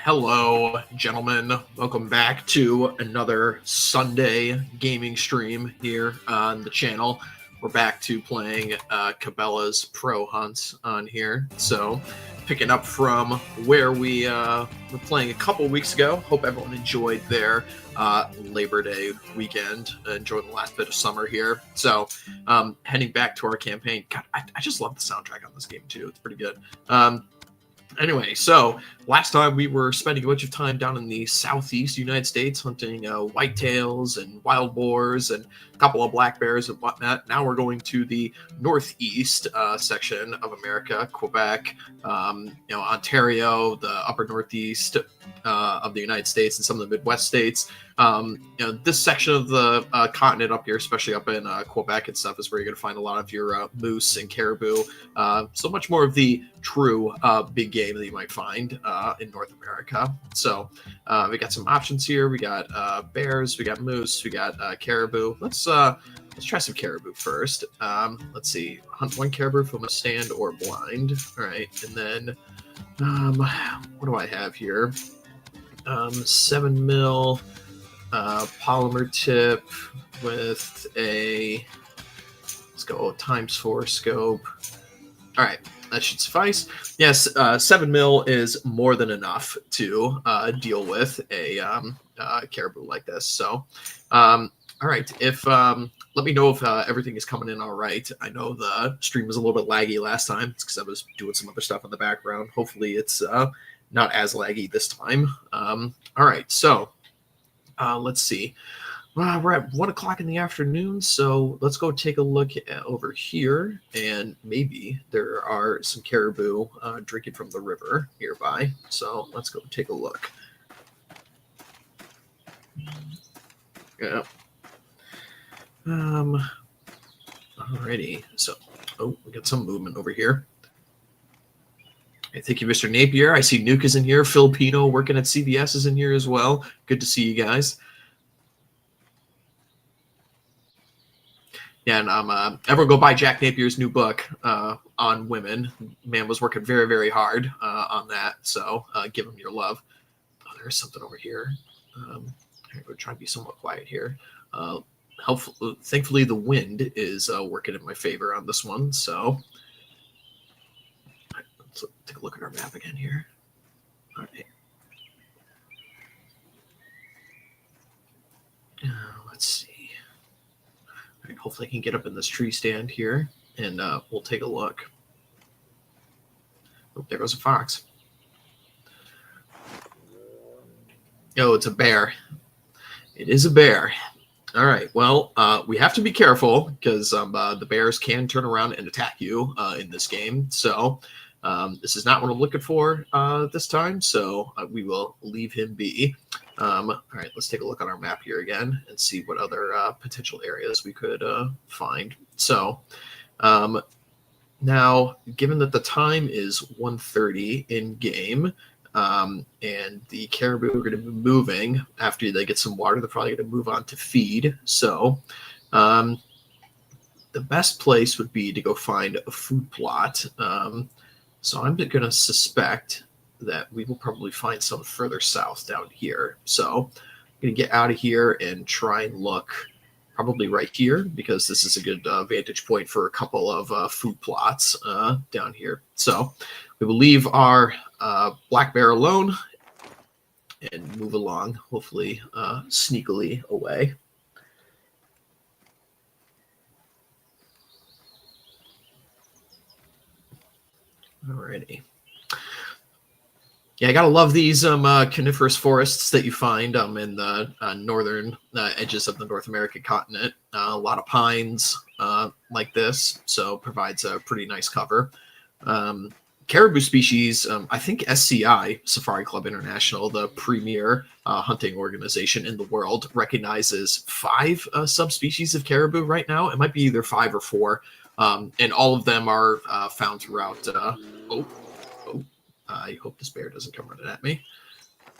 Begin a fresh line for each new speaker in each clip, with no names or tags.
Hello, gentlemen. Welcome back to another Sunday gaming stream here on the channel. We're back to playing Cabela's Pro Hunts on here. So, picking up from where we were playing a couple weeks ago. Hope everyone enjoyed their Labor Day weekend. Enjoyed the last bit of summer here. So, heading back to our campaign. God, I just love the soundtrack on this game too. It's pretty good. Anyway, so last time we were spending a bunch of time down in the southeast United States hunting whitetails and wild boars and a couple of black bears and whatnot. Now we're going to the northeast section of America, Quebec, Ontario, the upper northeast of the United States, and some of the Midwest states. This section of the continent up here, especially up in Quebec and stuff, is where you're going to find a lot of your moose and caribou. So much more of the true big game that you might find in North America. So we got some options here. We got bears, we got moose, we got caribou. Let's try some caribou first. Let's see, hunt one caribou from a stand or blind. All right, and then what do I have here? 7 mil polymer tip with a, let's go ×4 scope. All right, that should suffice. Yes, 7 mil is more than enough to deal with a caribou like this. So, all right, if let me know if everything is coming in all right. I know the stream was a little bit laggy last time. It's because I was doing some other stuff in the background. Hopefully it's not as laggy this time. All right, so let's see. We're at 1 o'clock in the afternoon, so let's go take a look over here, and maybe there are some caribou drinking from the river nearby. So let's go take a look. Yeah. Alrighty. So, we got some movement over here. Hey, thank you, Mr. Napier. I see Nuke is in here. Filipino working at CBS is in here as well. Good to see you guys. Yeah, and everyone go buy Jack Napier's new book on women. Man was working very, very hard on that. So give him your love. Oh, there's something over here. We're trying to be somewhat quiet here. Thankfully, the wind is working in my favor on this one. So let's take a look at our map again here. All right. Let's see. All right, hopefully I can get up in this tree stand here, and we'll take a look. Oh, there goes a fox. Oh, it's a bear. It is a bear. All right, well, we have to be careful because the bears can turn around and attack you in this game. So this is not what I'm looking for this time, so we will leave him be. All right, let's take a look on our map here again and see what other potential areas we could find. So now, given that the time is 1:30 in game, and the caribou are going to be moving after they get some water, they're probably going to move on to feed. So the best place would be to go find a food plot. So I'm going to suspect that we will probably find some further south down here. So I'm going to get out of here and try and look probably right here, because this is a good vantage point for a couple of food plots down here. So we will leave our black bear alone and move along, hopefully sneakily away. Alrighty. Yeah, I gotta love these coniferous forests that you find in the northern edges of the North American continent. A lot of pines like this, so provides a pretty nice cover. Caribou species, I think SCI, Safari Club International, the premier hunting organization in the world, recognizes 5 subspecies of caribou right now. It might be either 5 or 4, and all of them are found throughout. I hope this bear doesn't come running at me.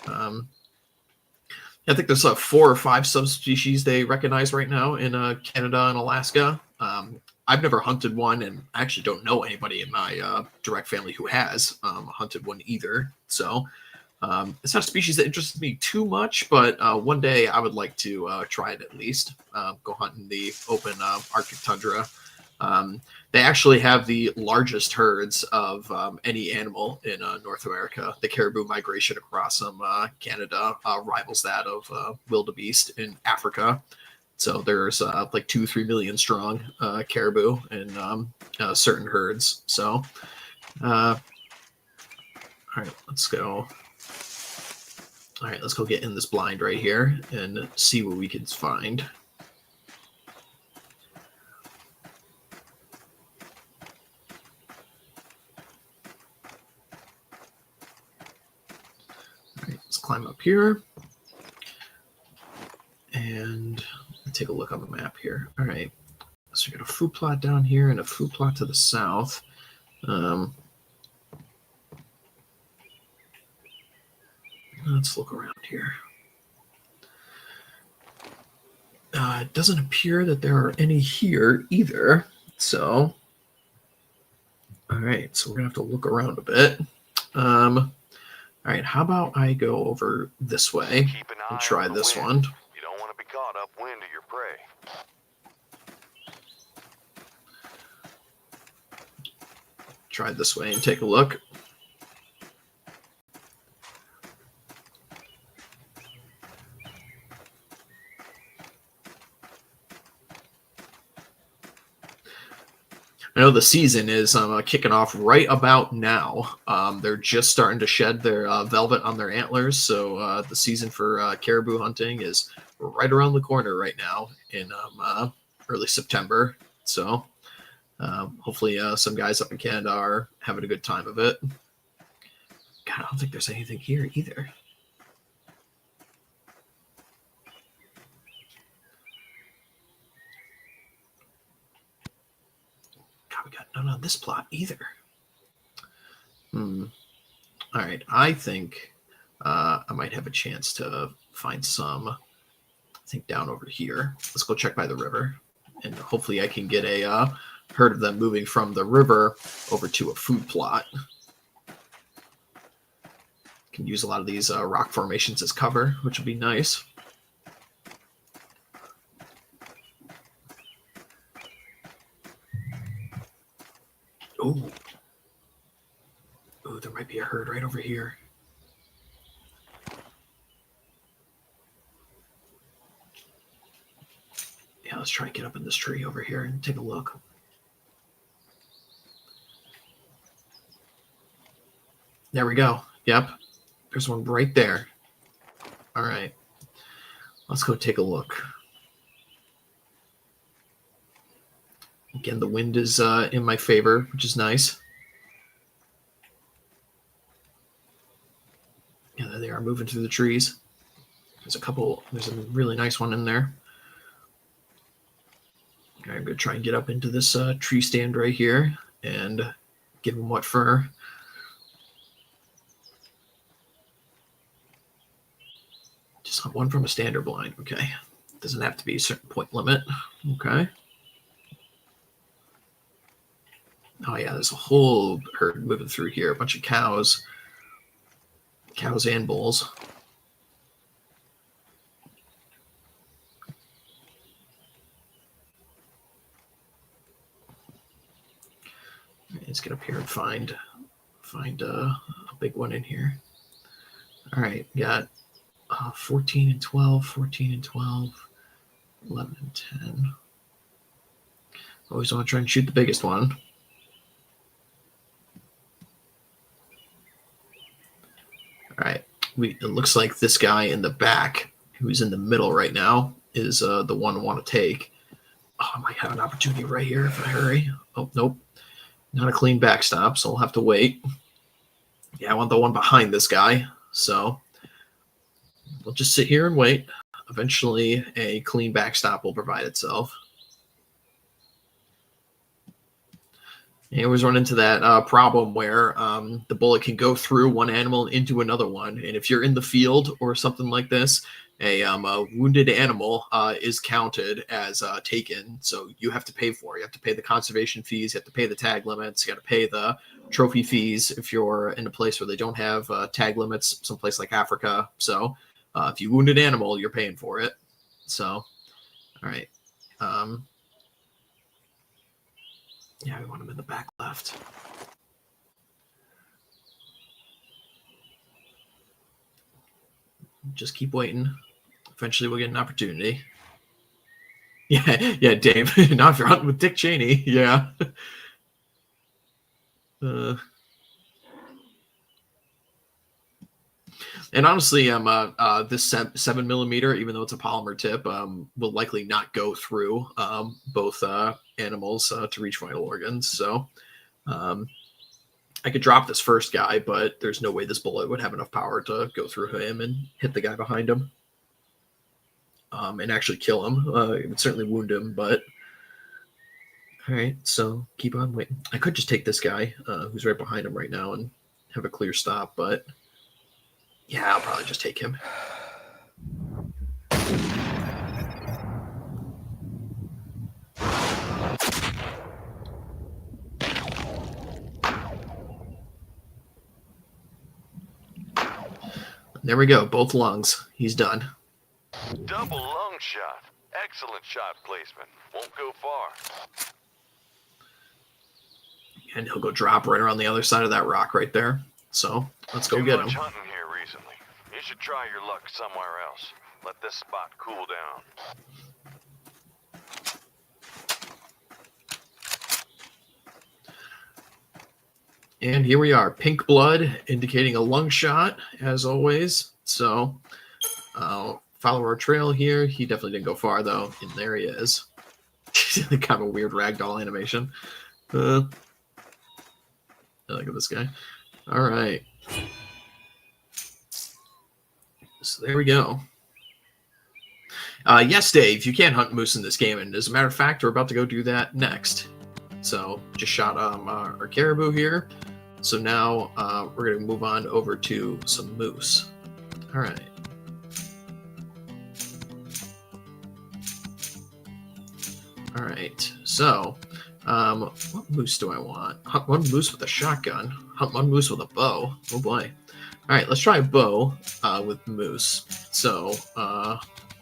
I think there's 4 or 5 subspecies they recognize right now in Canada and Alaska. I've never hunted one, and I actually don't know anybody in my direct family who has hunted one either. So It's not a species that interests me too much, but one day I would like to try it at least. Go hunt in the open Arctic tundra. They actually have the largest herds of any animal in North America. The caribou migration across Canada rivals that of wildebeest in Africa. So there's like 2-3 million strong caribou in certain herds. So, all right, let's go. All right, let's go get in this blind right here and see what we can find. All right, let's climb up here and take a look on the map here. All right, so we got a food plot down here and a food plot to the south. Let's look around here. It doesn't appear that there are any here either. So, all right, so we're gonna have to look around a bit. All right, how about I go over this way and try this one?
You don't want to be caught upwind of your prey.
Try this way and take a look. I know the season is kicking off right about now. They're just starting to shed their velvet on their antlers, so the season for caribou hunting is right around the corner right now in early September. So hopefully some guys up in Canada are having a good time of it. God, I don't think there's anything here either. We got none on this plot either. All right, I think I might have a chance to find some, I think, down over here. Let's go check by the river, and hopefully I can get a herd of them moving from the river over to a food plot. Can use a lot of these rock formations as cover, which would be nice. Oh, there might be a herd right over here. Yeah, let's try and get up in this tree over here and take a look. There we go. Yep, there's one right there. All right, let's go take a look. Again, the wind is in my favor, which is nice. Yeah, there they are moving through the trees. There's a really nice one in there. Okay, I'm going to try and get up into this tree stand right here and give him what fur. Just hunt one from a standard blind. Okay. Doesn't have to be a certain point limit. Okay. Oh yeah, there's a whole herd moving through here. A bunch of cows and bulls. Let's get up here and find a big one in here. All right, got 14 and 12, 14 and 12, 11 and 10. Always want to try and shoot the biggest one. All right, it looks like this guy in the back, who's in the middle right now, is the one I want to take. Oh, I might have an opportunity right here if I hurry. Oh, nope. Not a clean backstop, so I'll have to wait. Yeah, I want the one behind this guy, so we'll just sit here and wait. Eventually, a clean backstop will provide itself. You always run into that problem where the bullet can go through one animal into another one. And if you're in the field or something like this, a wounded animal is counted as taken, so you have to pay for it. You have to pay the conservation fees, you have to pay the tag limits, you got to pay the trophy fees if you're in a place where they don't have tag limits, someplace like Africa. So if you wound an animal, you're paying for it. So, all right. Yeah, we want him in the back left. Just keep waiting. Eventually we'll get an opportunity. Yeah, Dave. Now if you're hunting with Dick Cheney, yeah. And honestly, this 7mm, even though it's a polymer tip, will likely not go through both animals to reach vital organs. So I could drop this first guy, but there's no way this bullet would have enough power to go through him and hit the guy behind him and actually kill him. It would certainly wound him, but all right, so keep on waiting. I could just take this guy who's right behind him right now and have a clear stop, but yeah, I'll probably just take him. There we go, both lungs. He's done.
Double lung shot. Excellent shot placement. Won't go far.
And he'll go drop right around the other side of that rock right there. So let's go get him.
Too much hunting here recently. You should try your luck somewhere else. Let this spot cool down.
And here we are, pink blood, indicating a lung shot, as always. So follow our trail here. He definitely didn't go far, though. And there he is. Kind of a weird ragdoll animation. Look at this guy. All right. So there we go. Yes, Dave, you can hunt moose in this game. And as a matter of fact, we're about to go do that next. So just shot our caribou here. So now we're going to move on over to some moose. All right. All right. So what moose do I want? Hunt one moose with a shotgun. Hunt one moose with a bow. Oh, boy. All right. Let's try a bow with moose. So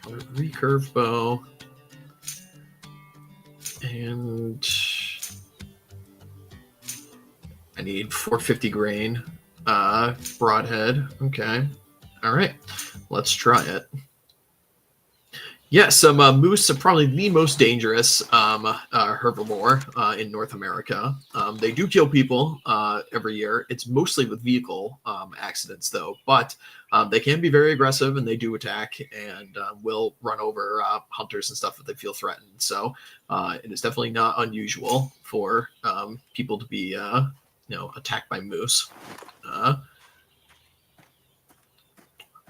recurve bow. And I need 450 grain broadhead. Okay. All right. Let's try it. Yes, moose are probably the most dangerous herbivore in North America. They do kill people every year. It's mostly with vehicle accidents, though. But they can be very aggressive, and they do attack and will run over hunters and stuff if they feel threatened. So it is definitely not unusual for people to be attacked by moose.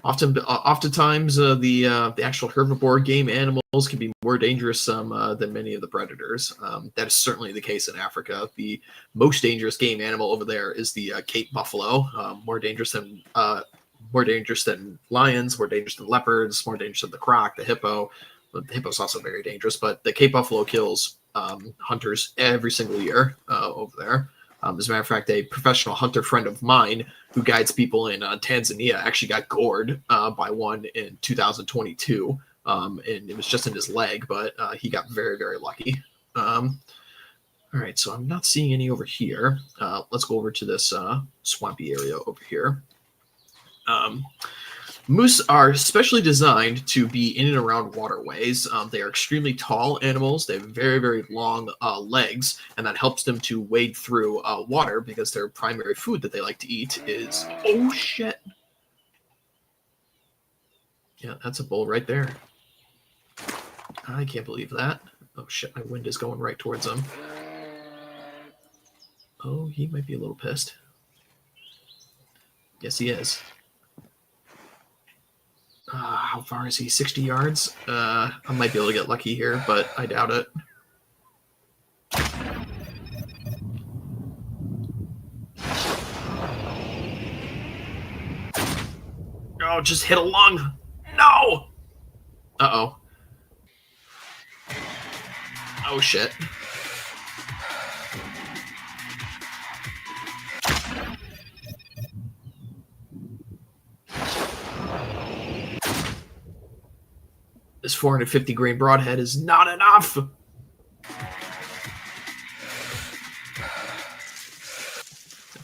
Oftentimes, the actual herbivore game animals can be more dangerous than many of the predators. That is certainly the case in Africa. The most dangerous game animal over there is the Cape buffalo. More dangerous than lions. More dangerous than leopards. More dangerous than the croc, the hippo. The hippo is also very dangerous, but the Cape buffalo kills hunters every single year over there. As a matter of fact, a professional hunter friend of mine who guides people in Tanzania actually got gored by one in 2022. And it was just in his leg, but he got very, very lucky. All right, so I'm not seeing any over here. Let's go over to this swampy area over here. Moose are specially designed to be in and around waterways. They are extremely tall animals. They have very, very long legs, and that helps them to wade through water because their primary food that they like to eat is... Oh, shit. Yeah, that's a bull right there. I can't believe that. Oh, shit, my wind is going right towards him. Oh, he might be a little pissed. Yes, he is. How far is he? 60 yards? I might be able to get lucky here, but I doubt it. Oh, just hit a lung. No! Uh-oh. Oh, shit. This 450 grain broadhead is not enough.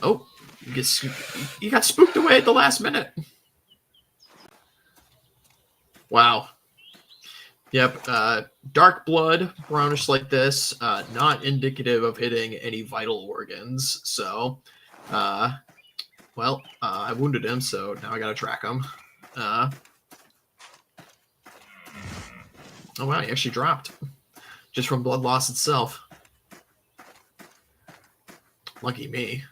Oh, you got spooked away at the last minute. Wow. Yep. Dark blood, brownish like this, not indicative of hitting any vital organs. So, well, I wounded him, so now I gotta track him. Oh wow, he actually dropped just from blood loss itself. Lucky me.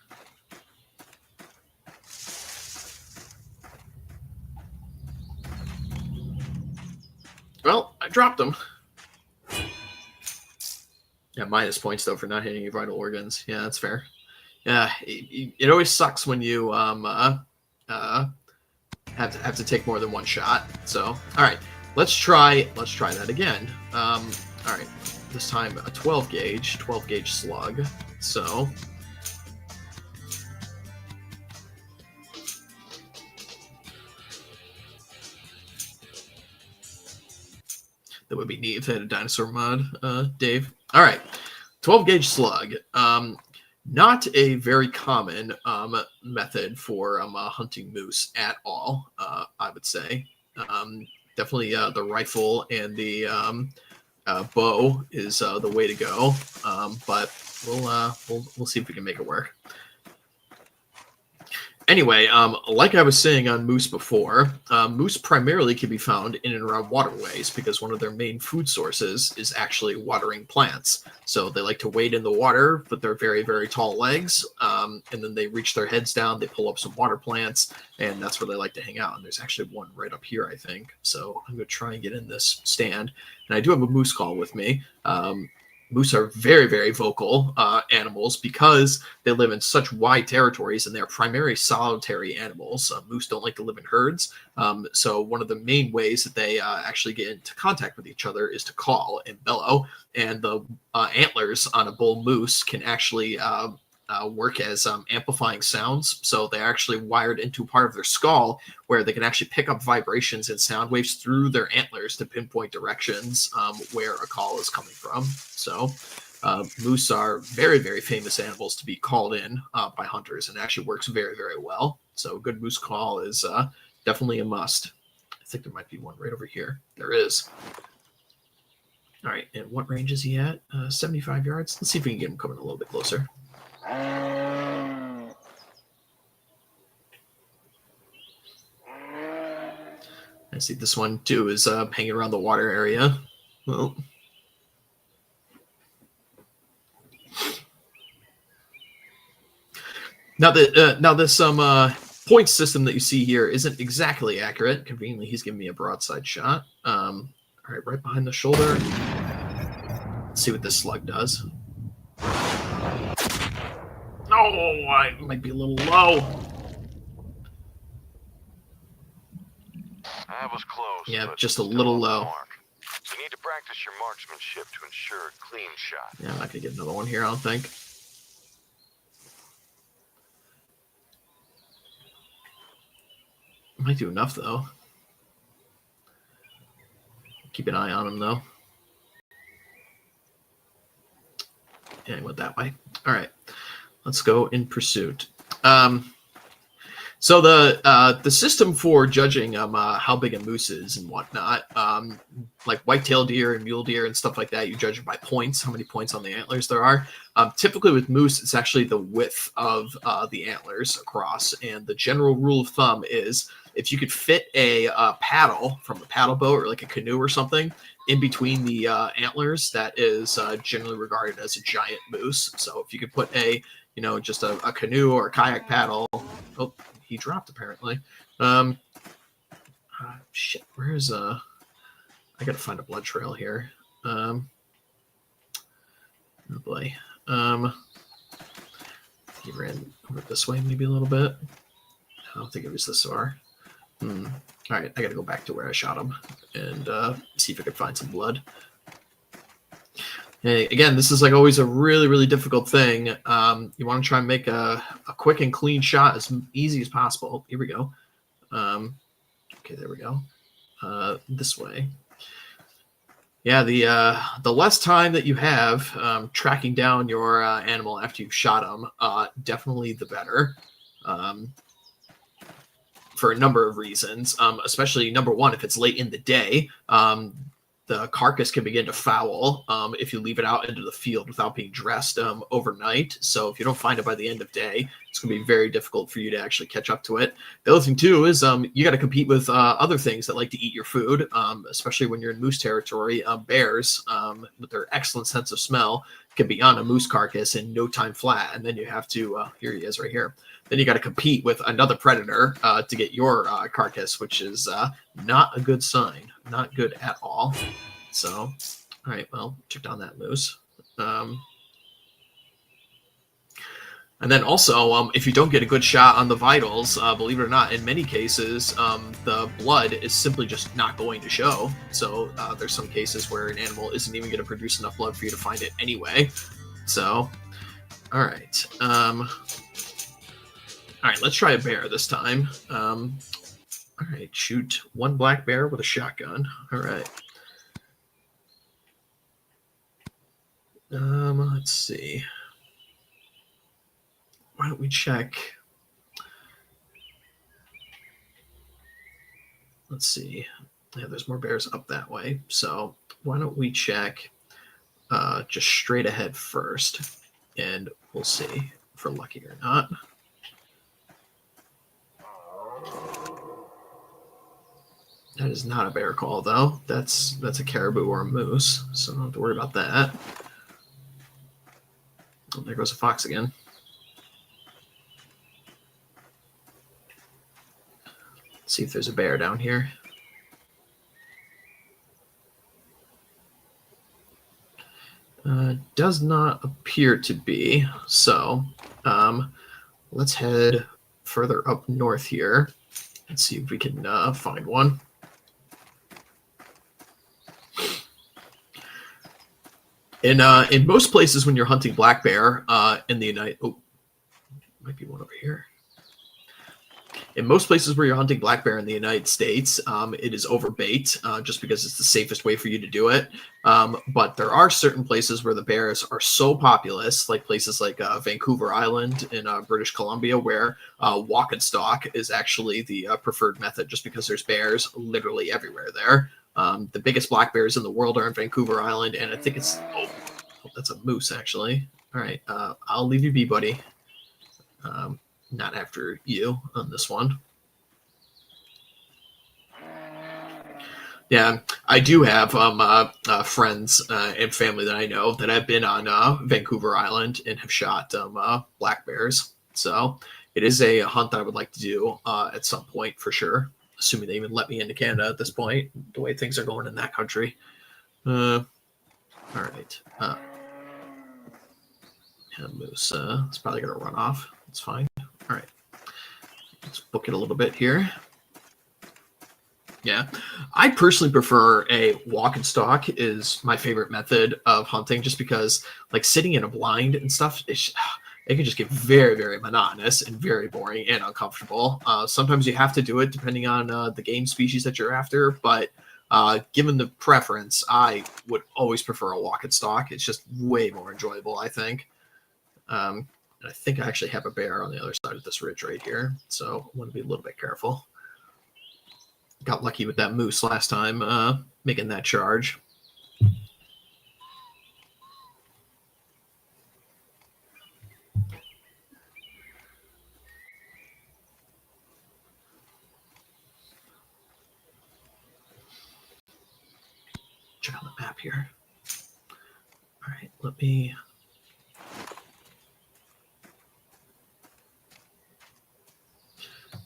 Well, I dropped him. Yeah, minus points though for not hitting your vital organs. Yeah, that's fair. Yeah, it always sucks when you have to take more than one shot. So, all right, let's try that again. All right, this time a 12 gauge slug. So. That would be neat if they had a dinosaur mod, Dave. All right, 12 gauge slug. Not a very common method for hunting moose at all, I would say. Definitely the rifle and the bow is the way to go, but we'll see if we can make it work. Anyway, like I was saying on moose before, moose primarily can be found in and around waterways because one of their main food sources is actually watering plants. So they like to wade in the water with their very, very tall legs, and then they reach their heads down, they pull up some water plants, and that's where they like to hang out. And there's actually one right up here, I think. So I'm going to try and get in this stand. And I do have a moose call with me. Moose are very, very vocal animals because they live in such wide territories and they're primarily solitary animals. Moose don't like to live in herds. So one of the main ways that they actually get into contact with each other is to call and bellow. And the antlers on a bull moose can actually work as amplifying sounds. So they're actually wired into part of their skull where they can actually pick up vibrations and sound waves through their antlers to pinpoint directions where a call is coming from. So moose are very, very famous animals to be called in by hunters, and actually works very, very well. So a good moose call is definitely a must. I think there might be one right over here. There is. All right, and what range is he at? 75 yards. Let's see if we can get him coming a little bit closer. I see this one too is hanging around the water area. Well, now this point system that you see here isn't exactly accurate. Conveniently, he's giving me a broadside shot. All right, right behind the shoulder. Let's see what this slug does. Oh, I might be a little low.
That was close.
Yeah, just a little low.
You need to practice your marksmanship to ensure a clean shot.
Yeah, I'm not gonna get another one here, I don't think. Might do enough though. Keep an eye on him though. Yeah, he went that way. All right, let's go in pursuit. So the system for judging how big a moose is and whatnot, like white-tailed deer and mule deer and stuff like that, you judge it by points, how many points on the antlers there are. Typically with moose, it's actually the width of the antlers across. And the general rule of thumb is if you could fit a paddle from a paddle boat or like a canoe or something in between the antlers, that is generally regarded as a giant moose. So if you could put just a canoe or a kayak paddle. Oh, he dropped apparently. Shit, where's I gotta find a blood trail here. Oh boy. He ran over this way maybe a little bit. I don't think it was this far. All right, I gotta go back to where I shot him and see if I could find some blood. Hey, again, this is like always a really, really difficult thing. You want to try and make a quick and clean shot as easy as possible. Here we go. Okay, there we go. This way. Yeah, the less time that you have tracking down your animal after you've shot him, definitely the better. For a number of reasons, especially number one, if it's late in the day, the carcass can begin to foul if you leave it out into the field without being dressed overnight. So if you don't find it by the end of day, it's going to be very difficult for you to actually catch up to it. The other thing, too, is you got to compete with other things that like to eat your food, especially when you're in moose territory. Bears, with their excellent sense of smell, can be on a moose carcass in no time flat. And then you have to, here he is right here. Then you got to compete with another predator to get your carcass, which is not a good sign. Not good at all. So, all right, well, check down that moose. And then also, if you don't get a good shot on the vitals, believe it or not, in many cases, the blood is simply just not going to show. So there's some cases where an animal isn't even going to produce enough blood for you to find it anyway. So, all right. All right, let's try a bear this time. All right, shoot one black bear with a shotgun. All right. Let's see. Why don't we check? Let's see. Yeah, there's more bears up that way. So why don't we check just straight ahead first, and we'll see if we're lucky or not. That is not a bear call, though. That's a caribou or a moose, so don't have to worry about that. Oh, there goes a fox again. Let's see if there's a bear down here. Does not appear to be. So let's head further up north here and see if we can find one. In most places when you're hunting black bear in the might be one over here. In most places where you're hunting black bear in the United States, it is overbait just because it's the safest way for you to do it. But there are certain places where the bears are so populous, like places like Vancouver Island in British Columbia, where walk and stalk is actually the preferred method just because there's bears literally everywhere there. The biggest black bears in the world are in Vancouver Island, and I think it's that's a moose actually. All right, I'll leave you be, buddy. Not after you on this one. Yeah, I do have friends and family that I know that have been on Vancouver Island and have shot black bears. So it is a hunt that I would like to do at some point for sure, assuming they even let me into Canada at this point, the way things are going in that country. All right. Moose, it's probably going to run off. It's fine. All right. Let's book it a little bit here. Yeah, I personally prefer a walk and stalk is my favorite method of hunting just because like sitting in a blind and stuff, it can just get very, very monotonous and very boring and uncomfortable. Sometimes you have to do it depending on the game species that you're after, but given the preference, I would always prefer a walk and stalk. It's just way more enjoyable, I think. And I think I actually have a bear on the other side of this ridge right here, so I want to be a little bit careful. Got lucky with that moose last time, making that charge. Check on the map here. All right, let me...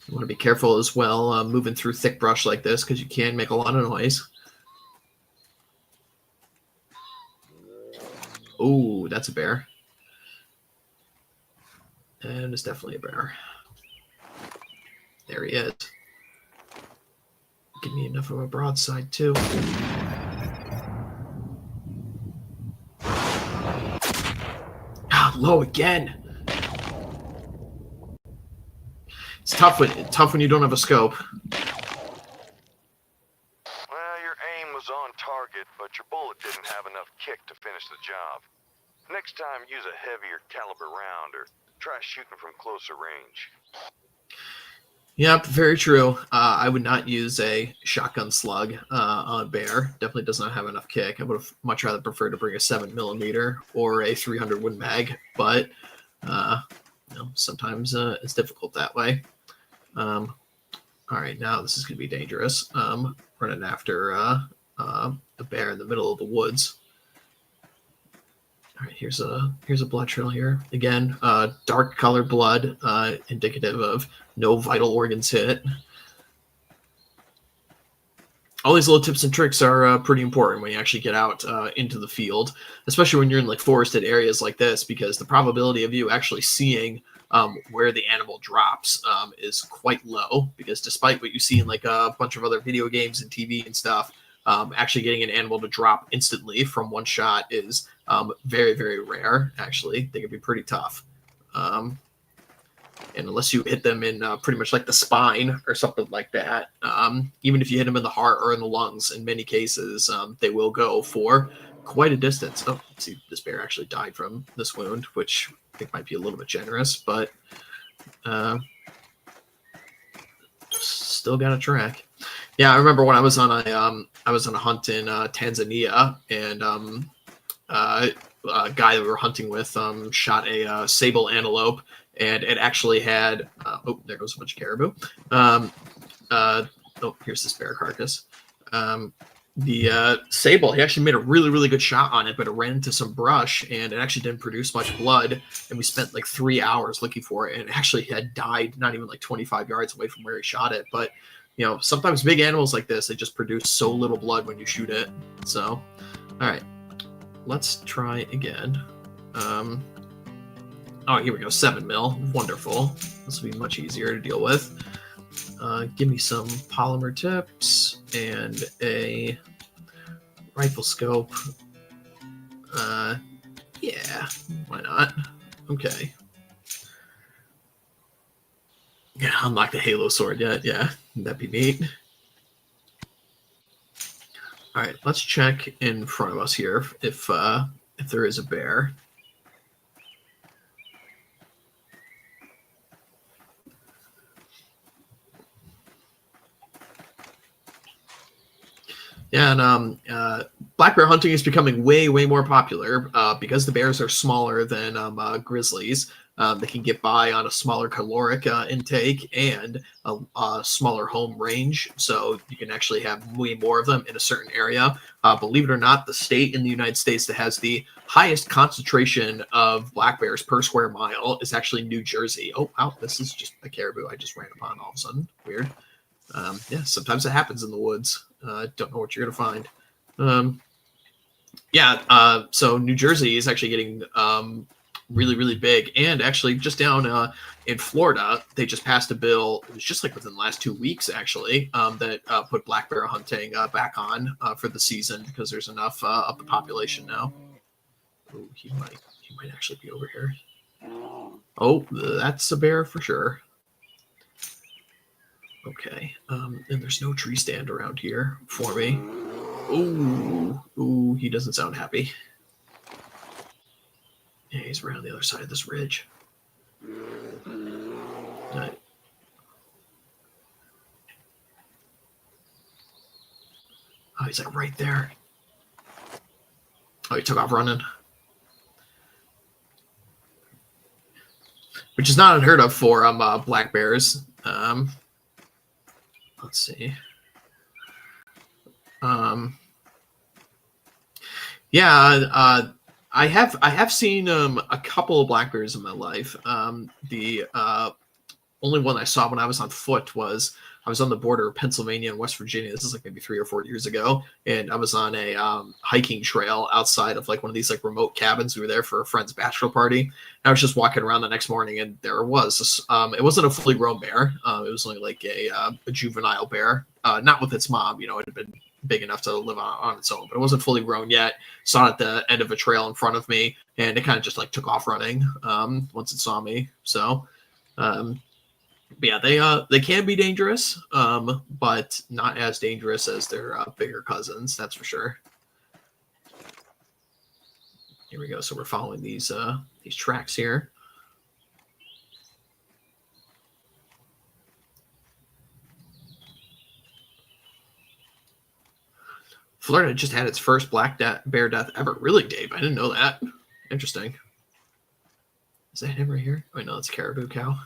You want to be careful as well moving through thick brush like this because you can make a lot of noise. Oh, that's a bear. And it's definitely a bear. There he is. give me enough of a broadside too. Ah, low again. It's tough when you don't have a scope.
Well, your aim was on target, but your bullet didn't have enough kick to finish the job. Next time, use a heavier caliber round or try shooting from closer range.
Yep, very true. I would not use a shotgun slug on a bear. Definitely does not have enough kick. I would have much rather preferred to bring a 7mm or a 300 Win Mag, but sometimes it's difficult that way. All right, now this is going to be dangerous. Running after a bear in the middle of the woods. All right, here's a blood trail here. Again, dark colored blood, indicative of no vital organs hit. All these little tips and tricks are pretty important when you actually get out into the field, especially when you're in like forested areas like this, because the probability of you actually seeing where the animal drops is quite low, because despite what you see in like a bunch of other video games and TV and stuff, actually getting an animal to drop instantly from one shot is very, very rare. Actually, they can be pretty tough. And unless you hit them in pretty much like the spine or something like that, even if you hit them in the heart or in the lungs, in many cases, they will go for quite a distance. Oh, see, this bear actually died from this wound, which I think might be a little bit generous, but still got a track. Yeah, I remember when I was on a hunt in Tanzania, and a guy that we were hunting with shot a sable antelope, and it actually had oh, there goes a bunch of caribou. Oh, here's this bear carcass. The sable, he actually made a really, really good shot on it, but it ran into some brush, and it actually didn't produce much blood, and we spent like 3 hours looking for it, and it actually had died not even like 25 yards away from where he shot it. But you know, sometimes big animals like this, they just produce so little blood when you shoot it. So, all right, let's try again. Oh, here we go, 7mm. Wonderful. This will be much easier to deal with. Give me some polymer tips and a rifle scope. Yeah, why not? Okay. Yeah, unlock the Halo sword yet. Yeah, that'd be neat. All right, let's check in front of us here if there is a bear. Yeah, and black bear hunting is becoming way, way more popular because the bears are smaller than grizzlies. They can get by on a smaller caloric intake and a smaller home range, so you can actually have way more of them in a certain area. Believe it or not, the state in the United States that has the highest concentration of black bears per square mile is actually New Jersey. Oh, wow, this is just a caribou I just ran upon all of a sudden. Weird. Yeah, sometimes it happens in the woods. Don't know what you're going to find. So New Jersey is actually getting really, really big. And actually just down in Florida, they just passed a bill, it was just like within the last 2 weeks, actually, that put black bear hunting back on for the season because there's enough of the population now. Ooh, he might actually be over here. Oh, that's a bear for sure. Okay, and there's no tree stand around here for me. Ooh, he doesn't sound happy. Yeah, he's around the other side of this ridge. Right. Oh, he's like right there. Oh, he took off running. Which is not unheard of for black bears. Let's see. I have seen a couple of black bears in my life. The only one I saw when I was on foot was I was on the border of Pennsylvania and West Virginia. This is like maybe 3 or 4 years ago, and I was on a hiking trail outside of like one of these like remote cabins. We were there for a friend's bachelor party. And I was just walking around the next morning, and there was this, it wasn't a fully grown bear. It was only like a juvenile bear, not with its mom. You know, it had been big enough to live on its own, but it wasn't fully grown yet. Saw it at the end of a trail in front of me, and it kind of just like took off running once it saw me. So. But yeah, they can be dangerous, but not as dangerous as their bigger cousins. That's for sure. Here we go. So we're following these tracks here. Florida just had its first black bear death ever. Really, Dave? I didn't know that. Interesting. Is that him right here? Oh, no, it's Caribou Cow.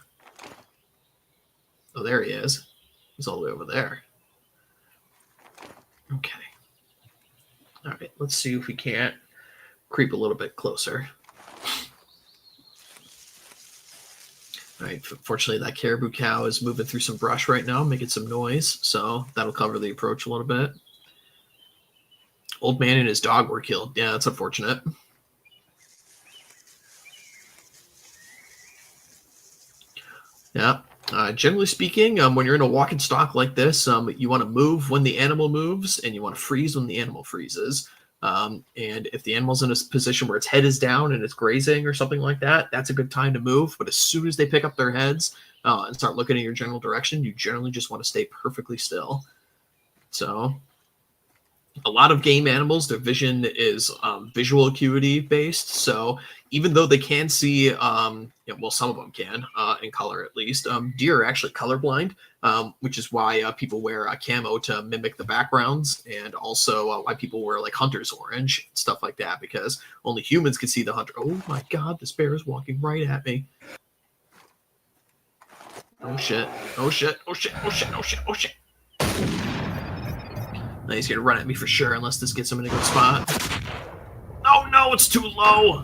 Oh, there he is. He's all the way over there. Okay. All right, let's see if we can't creep a little bit closer. All right, fortunately, that Caribou Cow is moving through some brush right now, making some noise, so that'll cover the approach a little bit. Old man and his dog were killed. Yeah, that's unfortunate. Yeah. Generally speaking, when you're in a walking stock like this, you want to move when the animal moves, and you want to freeze when the animal freezes. And if the animal's in a position where its head is down and it's grazing or something like that, that's a good time to move. But as soon as they pick up their heads and start looking in your general direction, you generally just want to stay perfectly still. So a lot of game animals, their vision is visual acuity based. So even though they can see, well, some of them can in color at least. Deer are actually colorblind, which is why people wear camo to mimic the backgrounds, and also why people wear like hunter's orange, stuff like that, because only humans can see the hunter. Oh my God, this bear is walking right at me. Oh shit! Oh shit! Oh shit! Oh shit! Oh shit! Oh shit! Now he's gonna run at me for sure, unless this gets him in a good spot. Oh no, it's too low.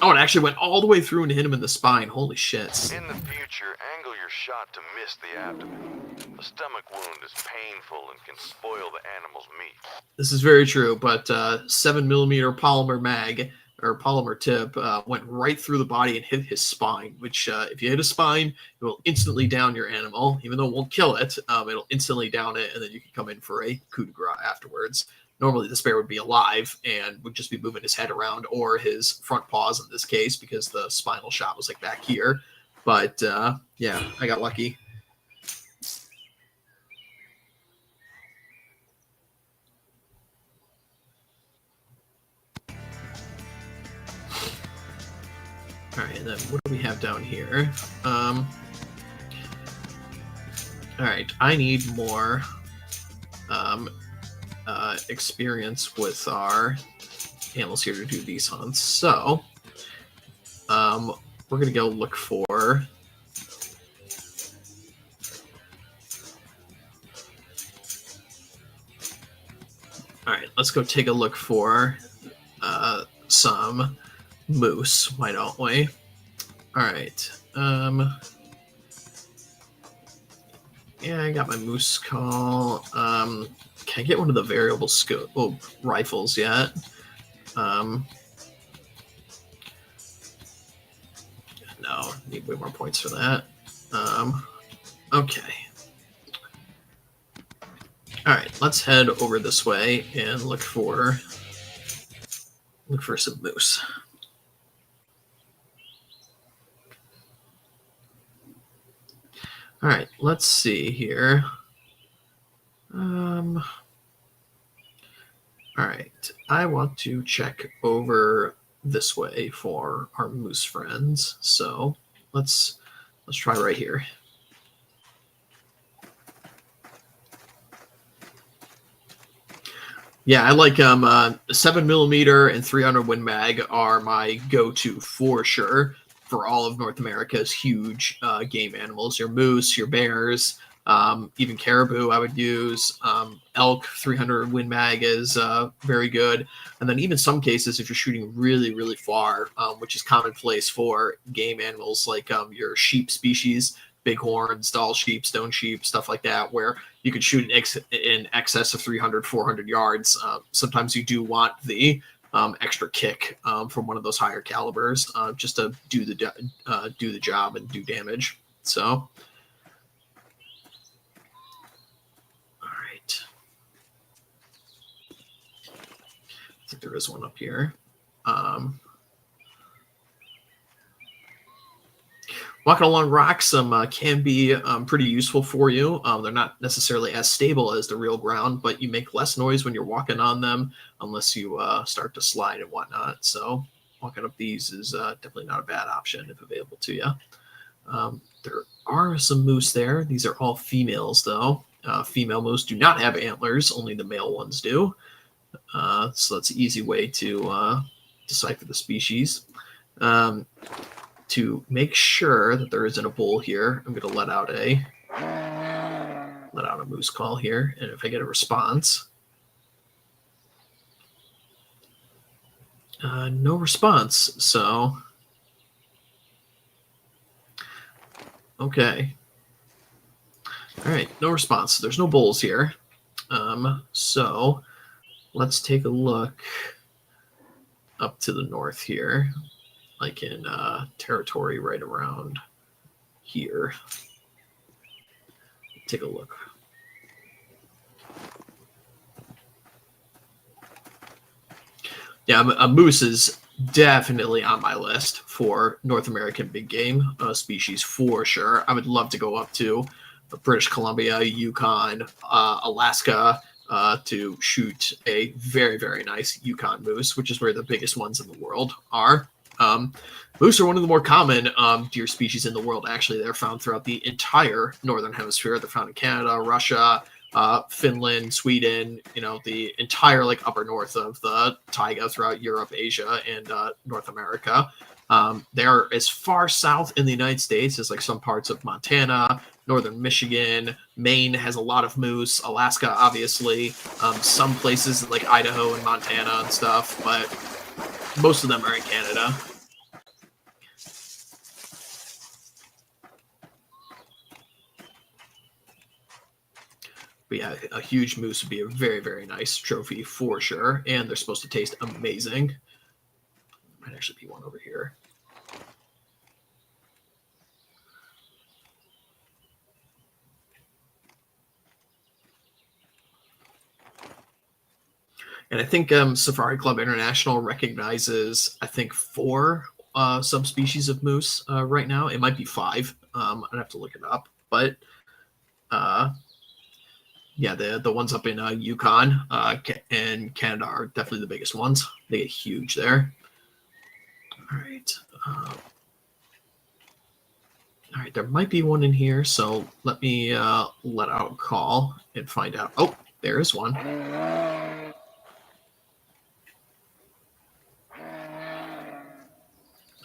Oh, it actually went all the way through and hit him in the spine. Holy shit.
In the future, angle your shot to miss the abdomen. A stomach wound is painful and can spoil the animal's meat.
This is very true, but 7mm polymer mag, or polymer tip, went right through the body and hit his spine, which if you hit a spine, it will instantly down your animal. Even though it won't kill it, it'll instantly down it, and then you can come in for a coup de grace afterwards. Normally, this bear would be alive and would just be moving his head around, or his front paws in this case, because the spinal shot was like back here. But yeah, I got lucky. All right, and then what do we have down here? All right, I need more experience with our animals here to do these hunts. So we're gonna go look for let's go take a look for some moose. Why don't we? All right. Yeah, I got my moose call. Can I get one of the variable scope rifles yet? No, need way more points for that. Okay. All right, let's head over this way and look for some moose. All right, let's see here. All right, I want to check over this way for our moose friends. So let's try right here. Yeah, I like 7mm and 300 Win Mag are my go-to for sure for all of North America's huge game animals. Your moose, your bears, Even caribou I would use. Elk 300 Win Mag is very good. And then even some cases, if you're shooting really, really far, which is commonplace for game animals like your sheep species, bighorn, Dall sheep, stone sheep, stuff like that, where you could shoot in excess of 300, 400 yards. Sometimes you do want the extra kick from one of those higher calibers just to do the job and do damage. So. I think there is one up here. Walking along rocks can be pretty useful for you. They're not necessarily as stable as the real ground, but you make less noise when you're walking on them unless you start to slide and whatnot. So walking up these is definitely not a bad option if available to you. There are some moose there. These are all females, though. Female moose do not have antlers. Only the male ones do. So that's an easy way to decipher the species. To make sure that there isn't a bull here, I'm going to let out a moose call here, and if I get a response, no response. So, okay, all right, no response. There's no bulls here. So let's take a look up to the north here. Like in territory right around here. Take a look. Yeah, a moose is definitely on my list for North American big game species for sure. I would love to go up to British Columbia, Yukon, Alaska to shoot a very, very nice Yukon moose, which is where the biggest ones in the world are. Moose are one of the more common deer species in the world. Actually, they're found throughout the entire northern hemisphere. They're found in Canada, Russia, Finland, Sweden. You know, the entire like upper north of the taiga throughout Europe, Asia, and North America. They're as far south in the United States as like some parts of Montana, northern Michigan. Maine has a lot of moose. Alaska, obviously. Some places like Idaho and Montana and stuff, but most of them are in Canada. But yeah, a huge moose would be a very, very nice trophy for sure. And they're supposed to taste amazing. Might actually be one over here. And I think Safari Club International recognizes, I think, 4 subspecies of moose right now. It might be 5. I'd have to look it up. But yeah, the ones up in Yukon and Canada are definitely the biggest ones. They get huge there. All right. All right, there might be one in here, so let me let out a call and find out. Oh, there is one.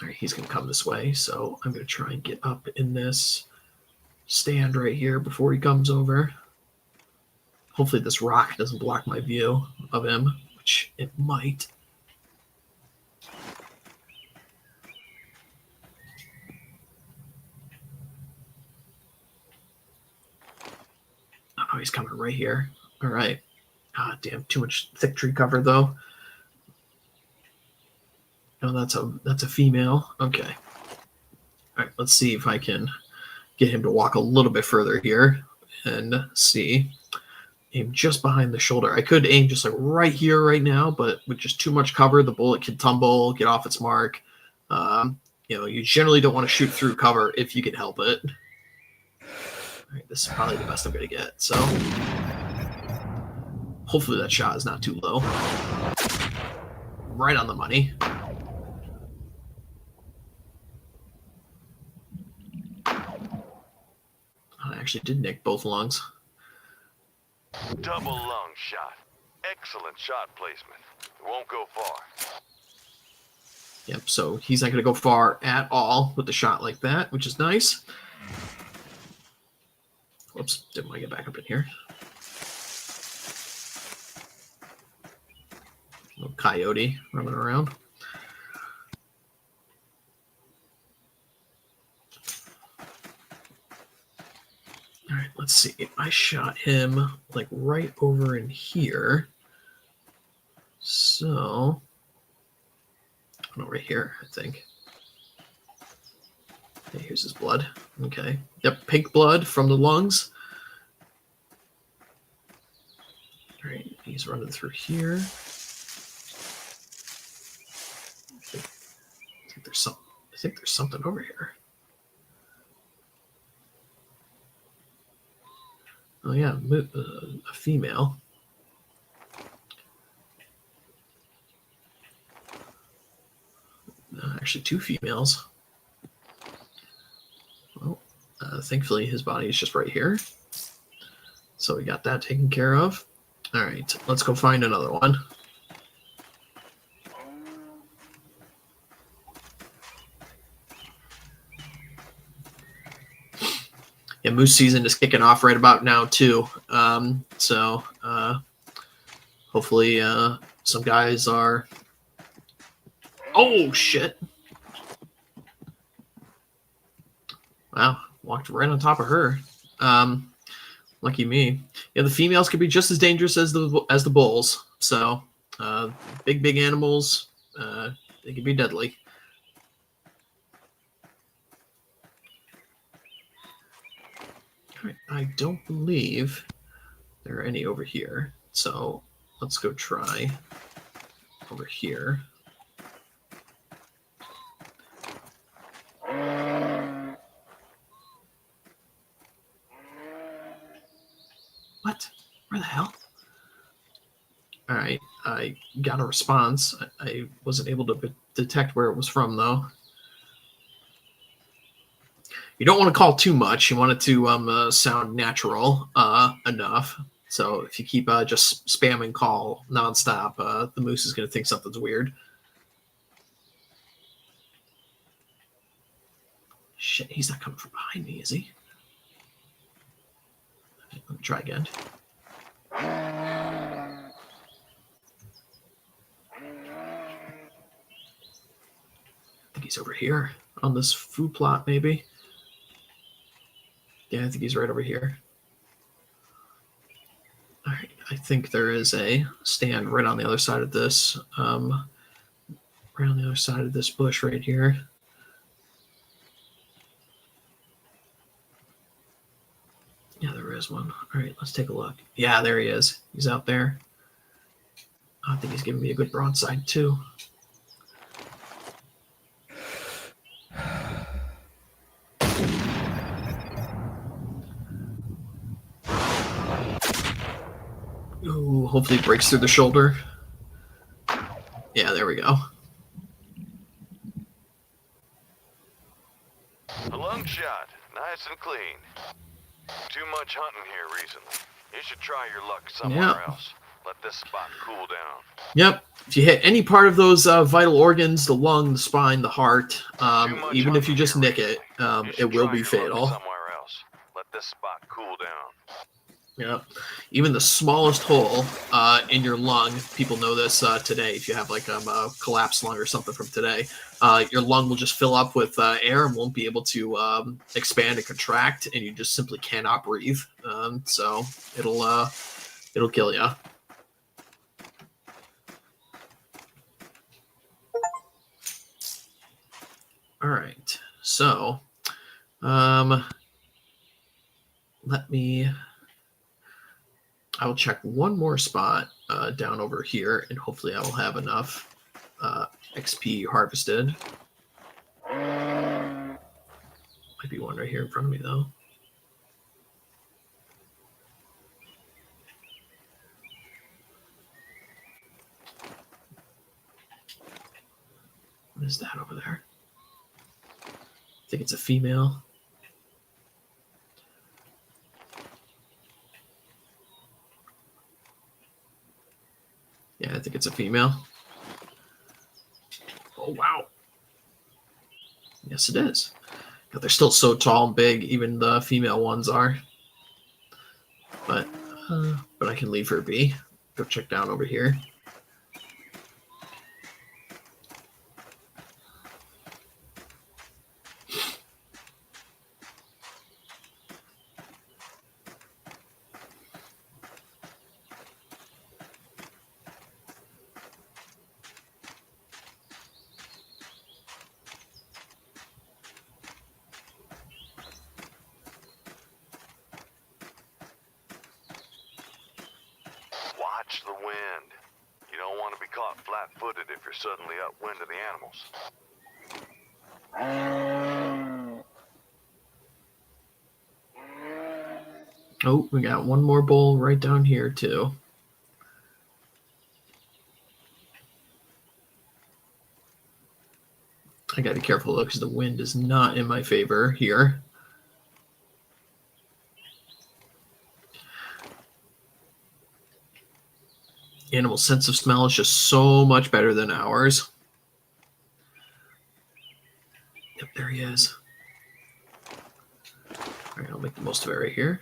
All right, he's going to come this way, so I'm going to try and get up in this stand right here before he comes over. Hopefully this rock doesn't block my view of him, which it might. Oh, he's coming right here. All right. Ah, damn, too much thick tree cover, though. No, that's a female. Okay. All right, let's see if I can get him to walk a little bit further here and see. Aim just behind the shoulder. I could aim just like right here right now, but with just too much cover, the bullet can tumble, get off its mark. You know, you generally don't want to shoot through cover if you can help it. All right, this is probably the best I'm going to get. So hopefully that shot is not too low. Right on the money. I actually did nick both lungs.
Double lung shot. Excellent shot placement. It won't go far.
Yep, so he's not going to go far at all with a shot like that, which is nice. Whoops, didn't want to get back up in here. Little coyote running around. All right, let's see. I shot him like right over in here. So, right here, I think. Okay, here's his blood. Okay. Yep, pink blood from the lungs. All right, he's running through here. I think there's something over here. Oh yeah, a female. Actually, two females. Well, thankfully his body is just right here. So we got that taken care of. All right, let's go find another one. Yeah, moose season is kicking off right about now too. So hopefully some guys are. Oh shit! Wow, walked right on top of her. Lucky me. Yeah, the females could be just as dangerous as the bulls. So big animals, they can be deadly. All right, I don't believe there are any over here. So let's go try over here. What? Where the hell? All right, I got a response. I wasn't able to detect where it was from, though. You don't want to call too much. You want it to sound natural enough. So if you keep just spamming call nonstop, the moose is going to think something's weird. Shit, he's not coming from behind me, is he? Okay, let me try again. I think he's over here on this food plot, maybe. Yeah, I think he's right over here. All right, I think there is a stand right on the other side of this. Right on the other side of this bush right here. Yeah, there is one. All right, let's take a look. Yeah, there he is. He's out there. I think he's giving me a good broadside, too. Ooh, hopefully it breaks through the shoulder. Yeah, there we go.
A lung shot, nice and clean. Too much hunting here recently. You should try your luck somewhere else. Let this spot cool down.
Yep. If you hit any part of those vital organs, the lung, the spine, the heart, even if you just nick it, it will be fatal.
Somewhere else. Let this spot cool down.
Yeah. Even the smallest hole in your lung, people know this today. If you have like a collapsed lung or something from today, your lung will just fill up with air and won't be able to expand and contract, and you just simply cannot breathe. So it'll kill you. All right. So I will check one more spot down over here, and hopefully I will have enough XP harvested. Might be one right here in front of me, though. What is that over there? I think it's a female. Yeah, I think it's a female. Oh, wow. Yes, it is. God, they're still so tall and big. Even the female ones are. But I can leave her be. Go check down over here.
Watch the wind. You don't want to be caught flat-footed if you're suddenly upwind of the animals.
Oh, we got one more bowl right down here, too. I gotta be careful, though, because the wind is not in my favor here. Animal sense of smell is just so much better than ours. Yep, there he is. All right, I'll make the most of it right here.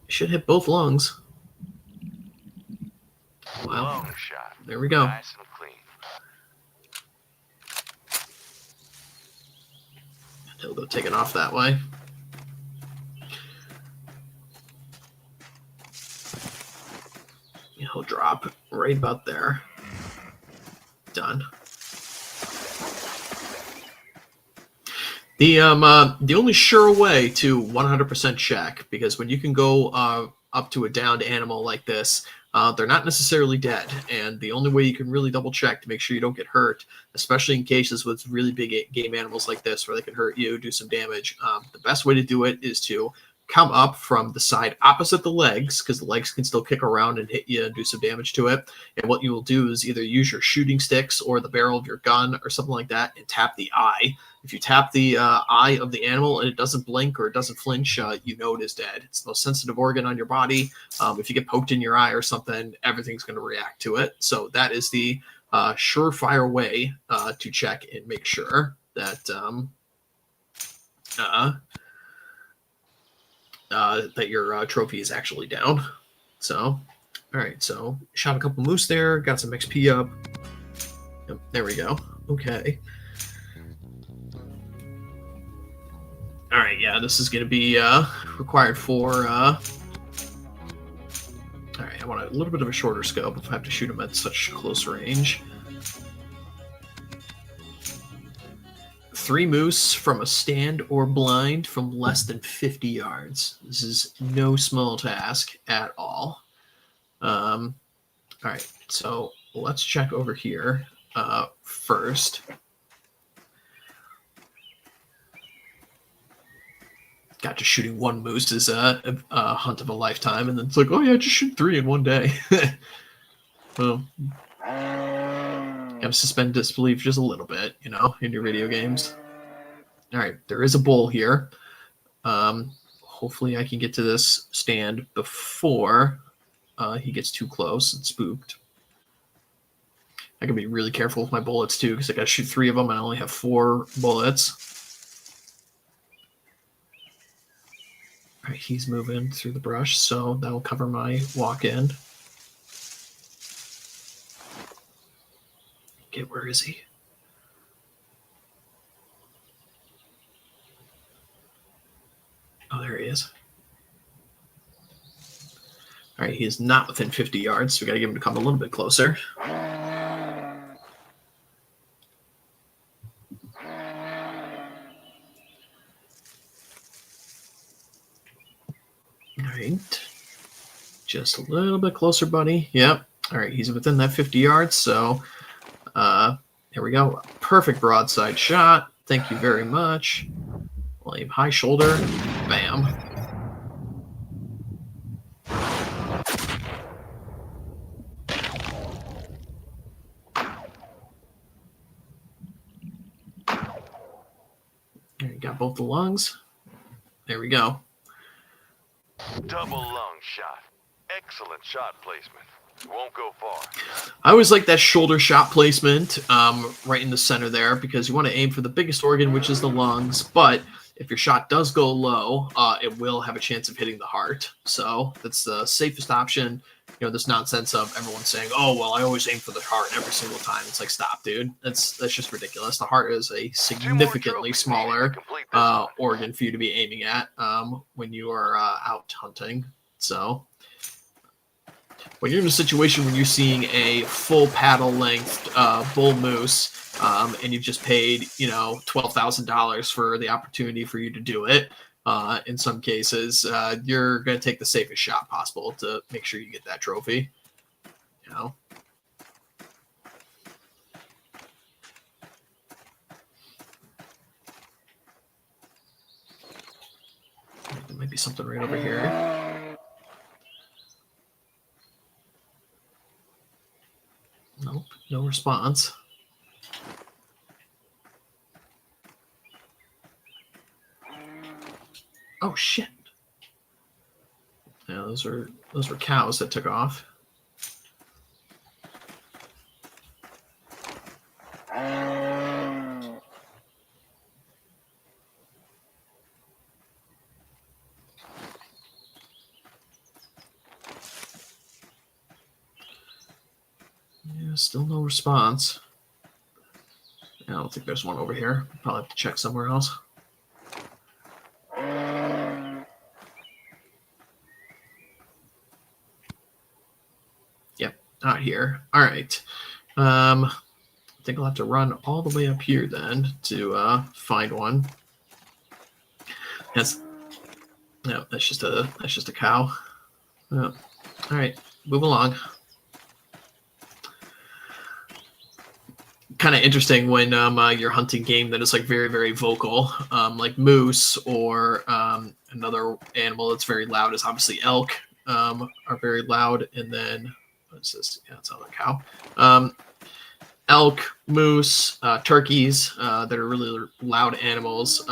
Should hit both lungs. Wow.
Lung shot.
There we go.
Nice and clean.
He'll go take it off that way. He'll drop right about there. Done. The only sure way to 100% check, because when you can go up to a downed animal like this, they're not necessarily dead, and the only way you can really double check to make sure you don't get hurt, especially in cases with really big game animals like this where they can hurt you, do some damage, the best way to do it is to come up from the side opposite the legs, because the legs can still kick around and hit you and do some damage to it. And what you will do is either use your shooting sticks or the barrel of your gun or something like that and tap the eye. If you tap the eye of the animal and it doesn't blink or it doesn't flinch, you know it is dead. It's the most sensitive organ on your body. If you get poked in your eye or something, everything's going to react to it. So that is the surefire way to check and make sure that that your trophy is actually down. So, all right, so shot a couple moose there, got some XP up. Yep, there we go. Okay. All right, yeah, this is going to be required for... all right, I want a little bit of a shorter scope if I have to shoot them at such close range. 3 moose from a stand or blind from less than 50 yards. This is no small task at all. All right, so let's check over here first. Got to shooting 1 moose is a hunt of a lifetime, and then it's like, oh yeah, just shoot 3 in one day. Well, gotta suspend disbelief just a little bit, you know, in your video games. All right, there is a bull here. Hopefully I can get to this stand before he gets too close and spooked. I gotta be really careful with my bullets too, because I gotta shoot 3 of them and I only have 4 bullets. All right, he's moving through the brush, so that'll cover my walk in. Okay, where is he? Oh, there he is. All right, he is not within 50 yards, so we got to get him to come a little bit closer. All right. Just a little bit closer, buddy. Yep. All right, he's within that 50 yards, so there we go. Perfect broadside shot. Thank you very much. We'll aim high shoulder. Bam. There you got both the lungs. There we go.
Double lung shot. Excellent shot placement. It won't go far.
I always like that shoulder shot placement right in the center there because you want to aim for the biggest organ, which is the lungs. But if your shot does go low, it will have a chance of hitting the heart. So that's the safest option. You know, this nonsense of everyone saying, "Oh, well, I always aim for the heart every single time." It's like, stop, dude. That's just ridiculous. The heart is a significantly smaller organ for you to be aiming at when you are out hunting. So when you're in a situation where you're seeing a full paddle length bull moose and you've just paid, $12,000 for the opportunity for you to do it, in some cases, you're going to take the safest shot possible to make sure you get that trophy. You know. There might be something right over here. Nope, no response. Oh shit! Yeah, those were cows that took off. Yeah, still no response. I don't think there's one over here. Probably have to check somewhere else. Yep, not here. All right. I think I'll have to run all the way up here then to find one. That's just a cow. All right, move along. Kind of interesting when you're hunting game that is like very, very vocal, like moose or another animal that's very loud is obviously elk are very loud. And then what's this? Yeah, it's another cow. Elk, moose, turkeys that are really loud animals.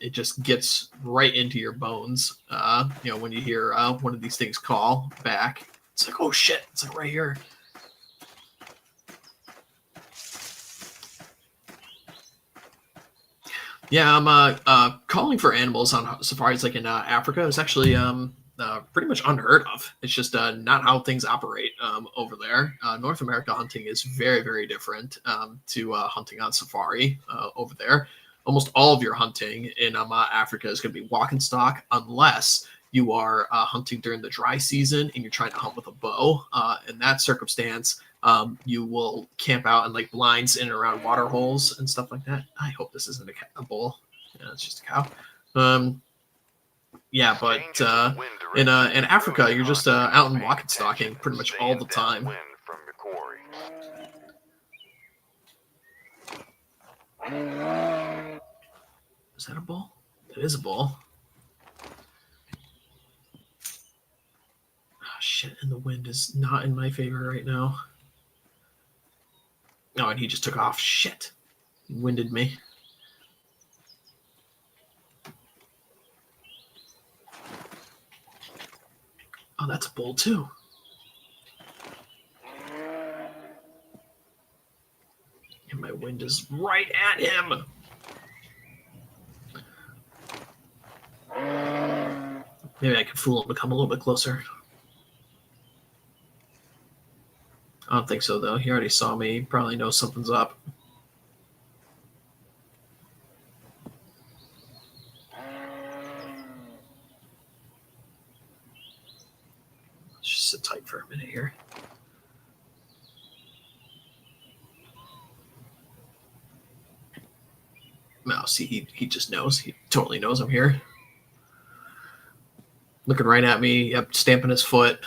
It just gets right into your bones. When you hear one of these things call back, it's like, oh shit! It's like right here. Yeah, I'm calling for animals on safaris like in Africa is actually pretty much unheard of. It's just not how things operate over there. North America hunting is very, very different to hunting on safari over there. Almost all of your hunting in Africa is going to be walk and stalk unless you are hunting during the dry season and you're trying to hunt with a bow. In that circumstance, you will camp out in like blinds in and around water holes and stuff like that. I hope this isn't a bull. Yeah, it's just a cow. Yeah, but in Africa, you're just out and walking stalking pretty much all the time. Is that a bull? It is a bull. Oh, shit, and the wind is not in my favor right now. Oh, and he just took off. Shit. He winded me. Oh, that's a bull too. And my wind is right at him. Maybe I can fool him to come a little bit closer. I don't think so, though. He already saw me. He probably knows something's up. Let's just sit tight for a minute here. No, see, he just knows. He totally knows I'm here. Looking right at me. Yep, stamping his foot.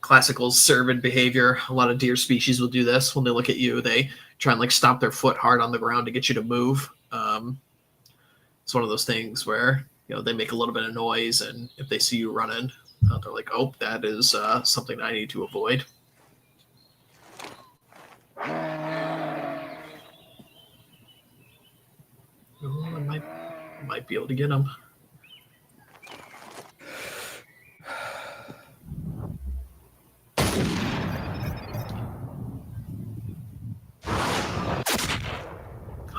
Classical servant behavior. A lot of deer species will do this. When they look at you, they try and like stomp their foot hard on the ground to get you to move. It's one of those things where they make a little bit of noise, and if they see you running, they're like, "Oh, that is something I need to avoid." Oh, I might be able to get him.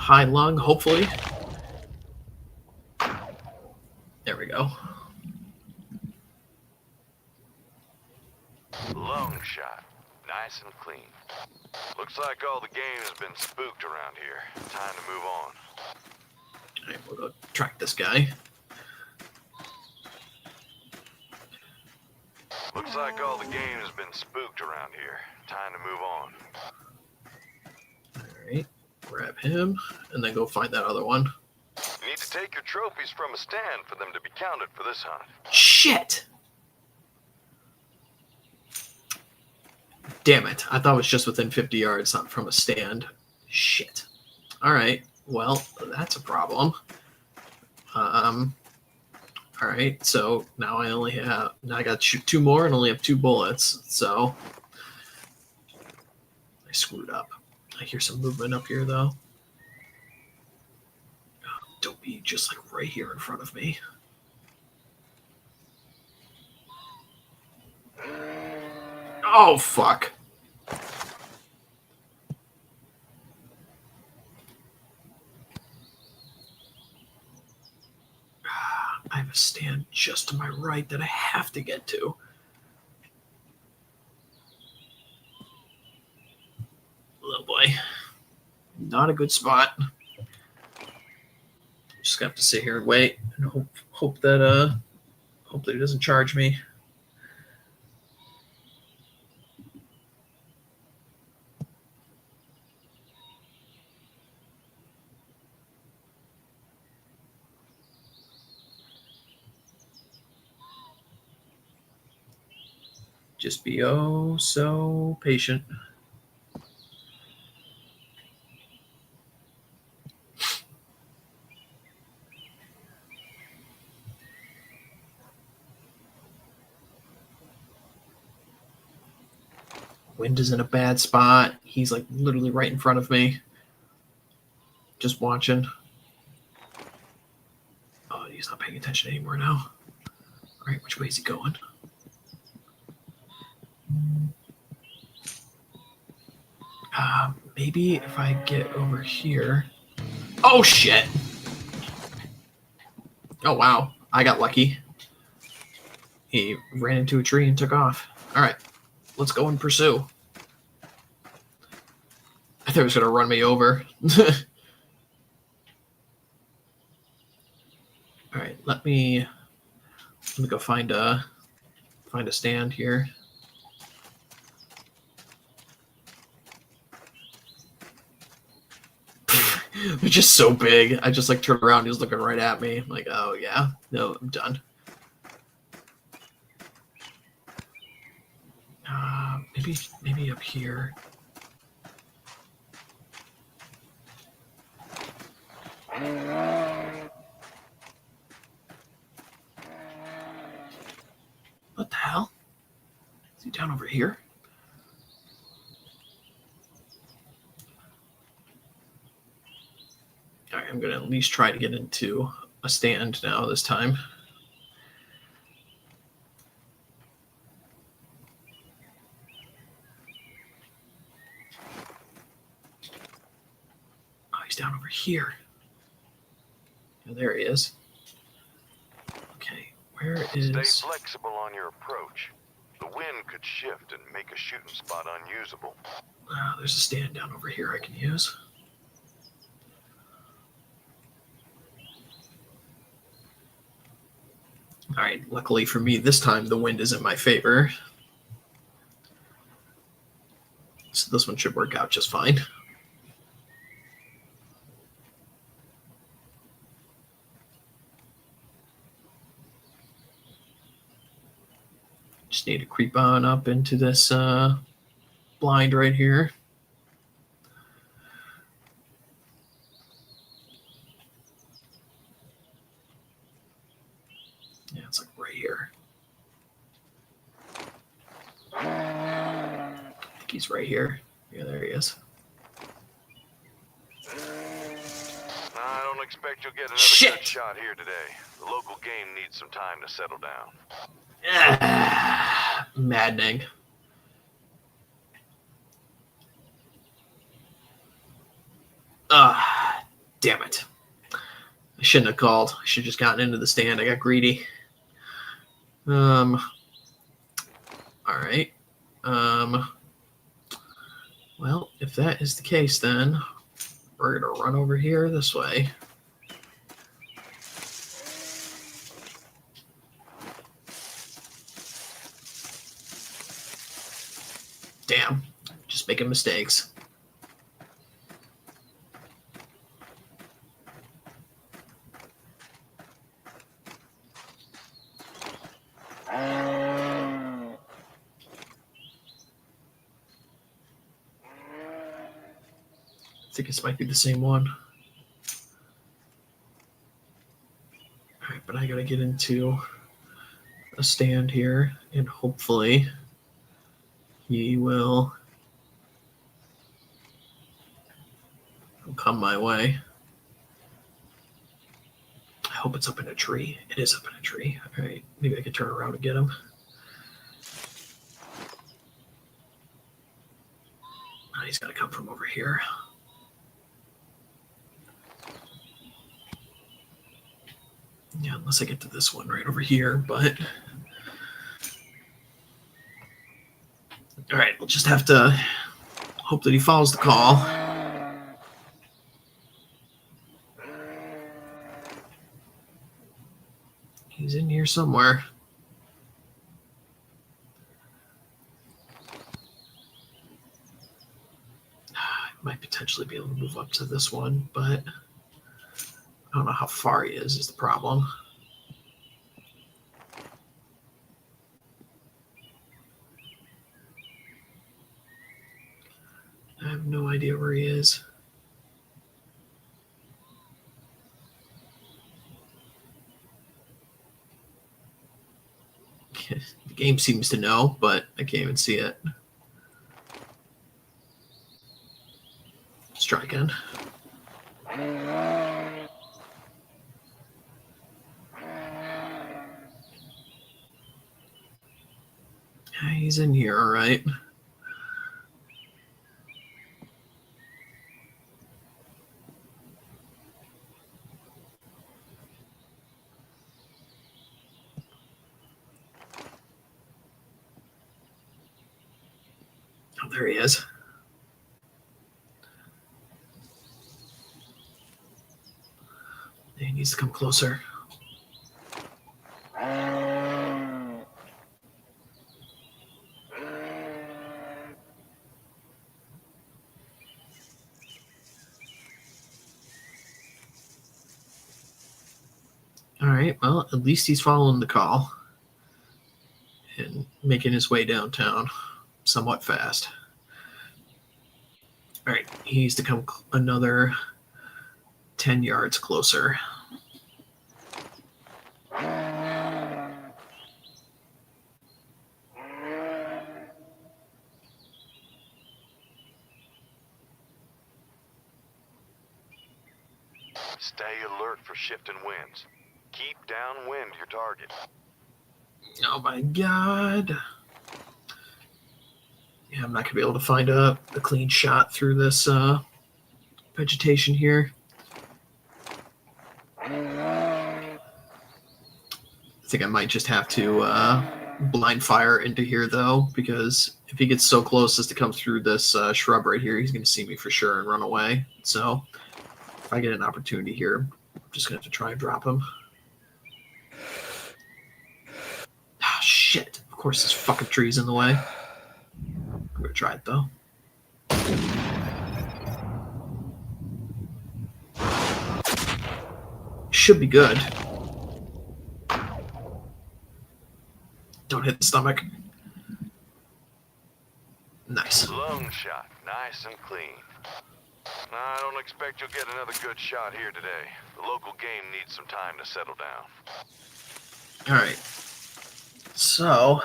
high lung, hopefully. There we go.
Lung shot. Nice and clean. Looks like all the game has been spooked around here. Time to move on.
All right, we'll go track this guy.
Looks like all the game has been spooked around here. Time to move on.
All right, grab him, and then go find that other one.
You need to take your trophies from a stand for them to be counted for this hunt.
Shit! Damn it. I thought it was just within 50 yards, not from a stand. Shit. All right. Well, that's a problem. All right. So now I got to shoot 2 more and only have 2 bullets. So I screwed up. I hear some movement up here, though. Don't be just like right here in front of me. Oh, fuck. I have a stand just to my right that I have to get to. Oh boy. Not a good spot. Just have to sit here and wait and hope that hopefully he doesn't charge me. Just be oh so patient. Wind is in a bad spot. He's like literally right in front of me. Just watching. Oh, he's not paying attention anymore now. All right, which way is he going? Maybe if I get over here. Oh, shit. Oh, wow. I got lucky. He ran into a tree and took off. All right. Let's go and pursue. I thought he was going to run me over. All right. Let me go find a stand here. They're just so big. I just like turned around. He was looking right at me. I'm like, oh yeah, no, I'm done. Maybe up here. What the hell? Is he down over here? All right, I'm gonna at least try to get into a stand now this time. Oh, he's down over here. Oh, there he is. Okay, where is...
Stay flexible on your approach. The wind could shift and make a shooting spot unusable.
There's a stand down over here I can use. All right, luckily for me, this time the wind is in my favor. So this one should work out just fine. Just need to creep on up into this blind right here. Yeah, it's like right here. I think he's right here. Yeah, there he is.
I don't expect you'll get another good shot here today. The local game needs some time to settle down.
Maddening. Damn it. I shouldn't have called. I should have just gotten into the stand. I got greedy. All right. Well, if that is the case, then we're going to run over here this way. Damn. Just making mistakes. I think this might be the same one. All right, but I got to get into a stand here, and hopefully he will come my way. I hope it's up in a tree. It is up in a tree. All right, maybe I can turn around and get him. Oh, he's got to come from over here. Yeah, unless I get to this one right over here, but... All right, we'll just have to hope that he follows the call. He's in here somewhere. I might potentially be able to move up to this one, but I don't know how far he is the problem. I have no idea where he is. The game seems to know, but I can't even see it. Let's try again. He's in here, all right. Oh, there he is. He needs to come closer. All right, well, at least he's following the call and making his way downtown somewhat fast. All right, he needs to come another 10 yards closer.
Stay alert for shifting winds. Keep downwind your target.
Oh my god. Yeah, I'm not going to be able to find a clean shot through this vegetation here. I think I might just have to blind fire into here, though, because if he gets so close as to come through this shrub right here, he's going to see me for sure and run away. So if I get an opportunity here, I'm just going to have to try and drop him. Ah, shit. Of course, this fucking tree's in the way. I'm going to try it, though. Should be good. Don't hit the stomach. Nice.
Lung shot, nice and clean. I don't expect you'll get another good shot here today. The local game needs some time to settle down.
All right. So,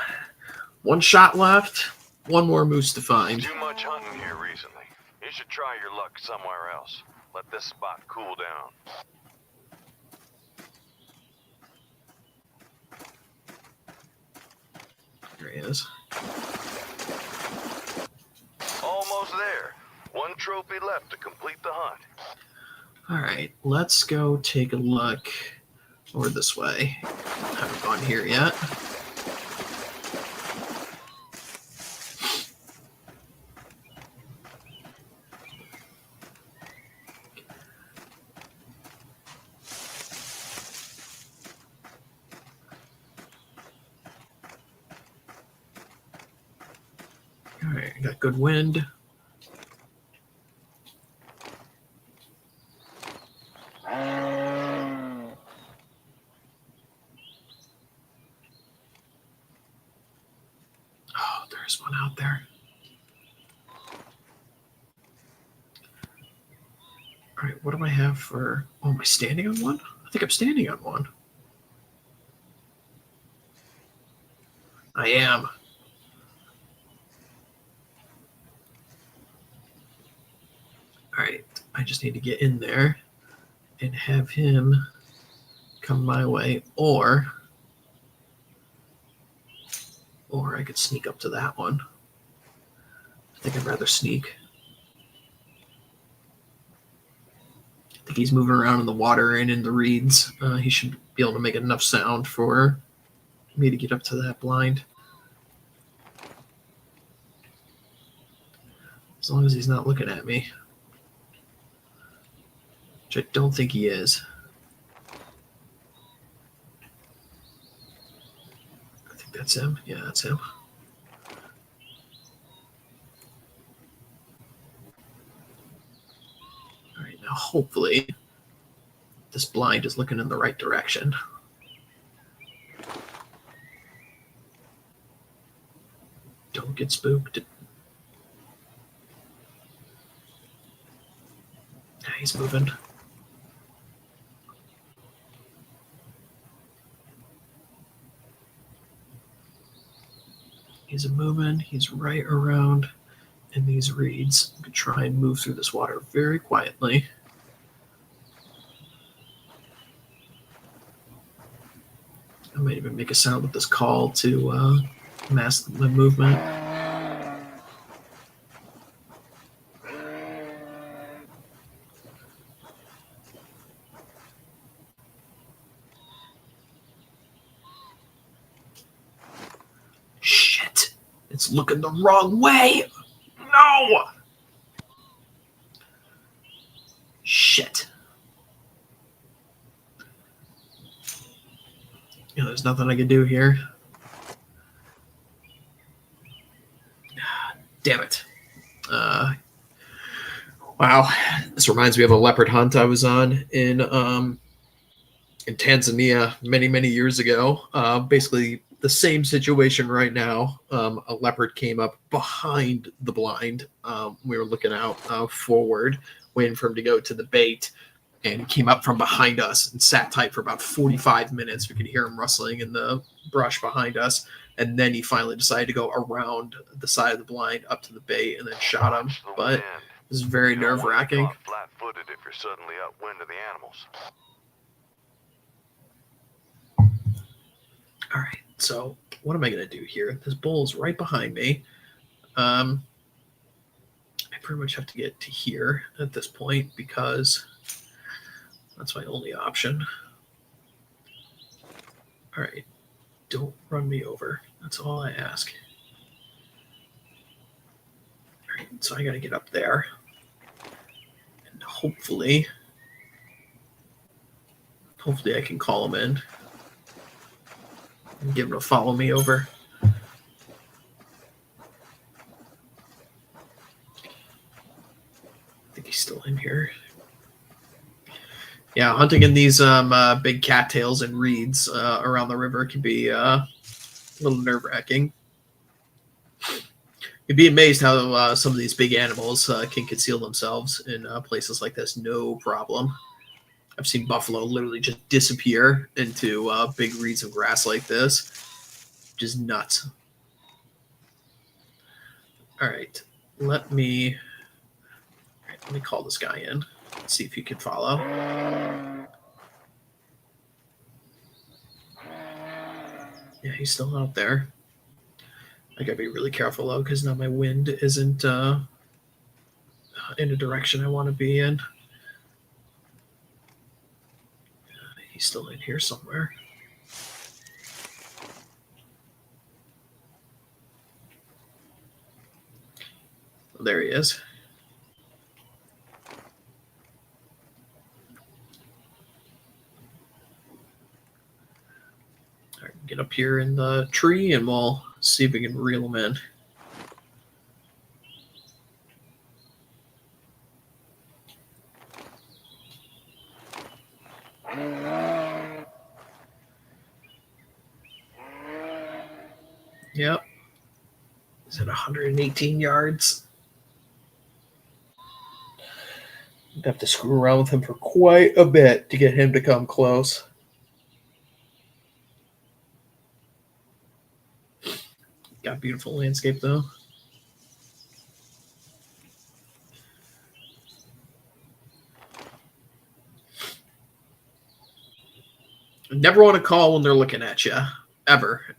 one shot left. One more moose to find.
Too much hunting here recently. You should try your luck somewhere else. Let this spot cool down.
There he is.
Almost there. One trophy left to complete the hunt.
All right, let's go take a look over this way. Haven't gone here yet. All right, got good wind. Oh, there's one out there. All right, what do I have for... Oh, am I standing on one? I think I'm standing on one. I am. All right, I just need to get in there and have him come my way, or I could sneak up to that one. I think I'd rather sneak. I think he's moving around in the water and in the reeds. He should be able to make enough sound for me to get up to that blind. As long as he's not looking at me. Which I don't think he is. I think that's him. Yeah, that's him. All right, now hopefully this blind is looking in the right direction. Don't get spooked. He's moving. He's moving. He's right around in these reeds. I'm going to try and move through this water very quietly. I might even make a sound with this call to mask my movement. Shit! It's looking the wrong way! No! Shit. You know, there's nothing I can do here. Damn it. Wow. This reminds me of a leopard hunt I was on in Tanzania many, many years ago. Basically the same situation right now. A leopard came up behind the blind. We were looking out forward, waiting for him to go to the bait. And he came up from behind us and sat tight for about 45 minutes. We could hear him rustling in the brush behind us. And then he finally decided to go around the side of the blind up to the bait and then shot him. But it was very nerve-wracking.
Flat-footed if you're suddenly upwind of the animals.
All right, so what am I going to do here? This bull is right behind me. I pretty much have to get to here at this point because that's my only option. All right, don't run me over. That's all I ask. All right, so I got to get up there. And hopefully I can call him in and get him to follow me over. I think he's still in here. Yeah, hunting in these big cattails and reeds around the river can be a little nerve-wracking. You'd be amazed how some of these big animals can conceal themselves in places like this, no problem. I've seen buffalo literally just disappear into big reeds of grass like this. Just nuts. All right, let me call this guy in. See if he can follow. Yeah, he's still out there. I gotta be really careful though, because now my wind isn't in a direction I want to be in. he's still in here somewhere. Oh, there he is. All right, get up here in the tree and we'll see if we can reel him in. Yep. He's at 118 yards. I'd have to screw around with him for quite a bit to get him to come close. Got a beautiful landscape, though. Never want to call when they're looking at you, ever.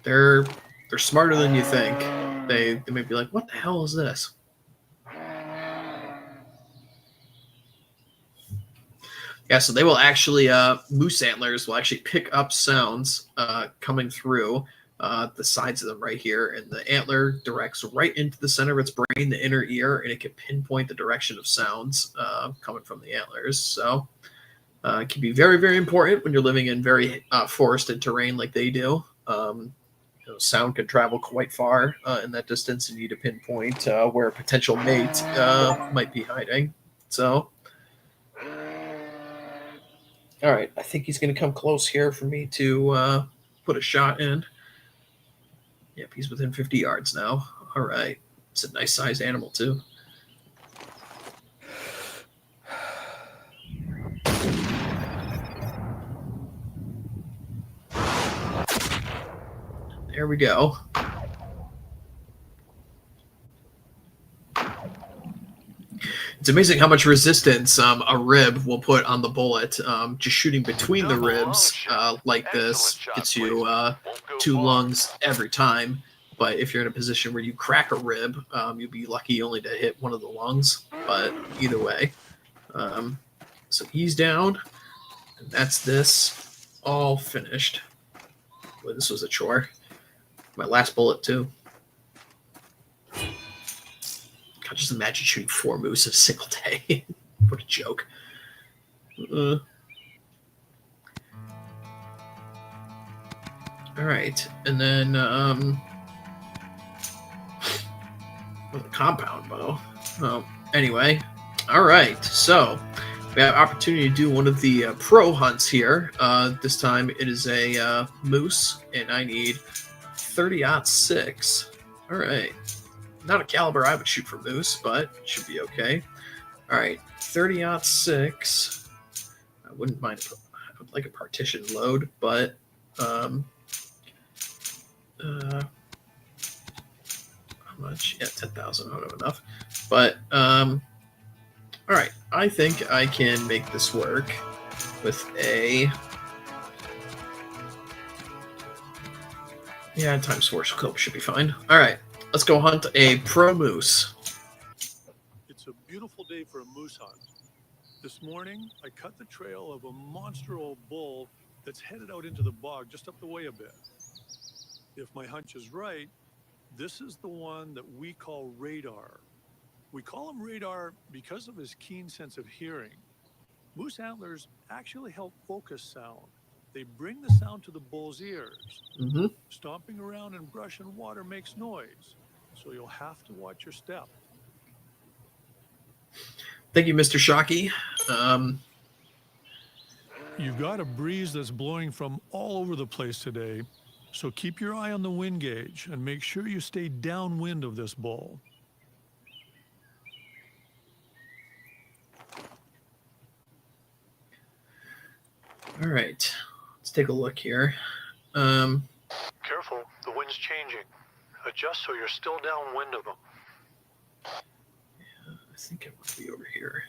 They're smarter than you think. They may be like, "What the hell is this?" Yeah, so they will actually moose antlers will actually pick up sounds coming through the sides of them right here, and the antler directs right into the center of its brain, the inner ear, and it can pinpoint the direction of sounds coming from the antlers. So it can be very, very important when you're living in very forested terrain like they do. Sound can travel quite far in that distance, and you need to pinpoint where a potential mate might be hiding. So, all right, I think he's going to come close here for me to put a shot in. Yep, he's within 50 yards now. All right, it's a nice sized animal too. There we go. It's amazing how much resistance a rib will put on the bullet. Just shooting between the ribs like this gets you 2 lungs every time. But if you're in a position where you crack a rib, you'll be lucky only to hit one of the lungs. But either way. So he's down. And that's this all finished. Boy, this was a chore. My last bullet, too. God, just imagine shooting 4 moose in a single day. What a joke. All right. And then the compound bow. Well, anyway. All right. So we have opportunity to do one of the pro hunts here. This time it is a moose, and I need 30-06. All right. Not a caliber I would shoot for moose, but it should be okay. All right, 30-06. I wouldn't mind. I would like a partition load, but how much? Yeah, 10,000. I don't have enough. But all right, I think I can make this work with a times 4 scope should be fine. All right. Let's go hunt a pro moose.
It's a beautiful day for a moose hunt. This morning, I cut the trail of a monster old bull that's headed out into the bog just up the way a bit. If my hunch is right, this is the one that we call Radar. We call him Radar because of his keen sense of hearing. Moose antlers actually help focus sound. They bring the sound to the bull's ears.
Mm-hmm.
Stomping around in brush and water makes noise, so you'll have to watch your step.
Thank you, Mr. Shockey.
You've got a breeze that's blowing from all over the place today, so keep your eye on the wind gauge and make sure you stay downwind of this bull.
All right. Let's take a look here.
Careful, the wind's changing. Adjust so you're still downwind of them.
Yeah, I think it must be over here.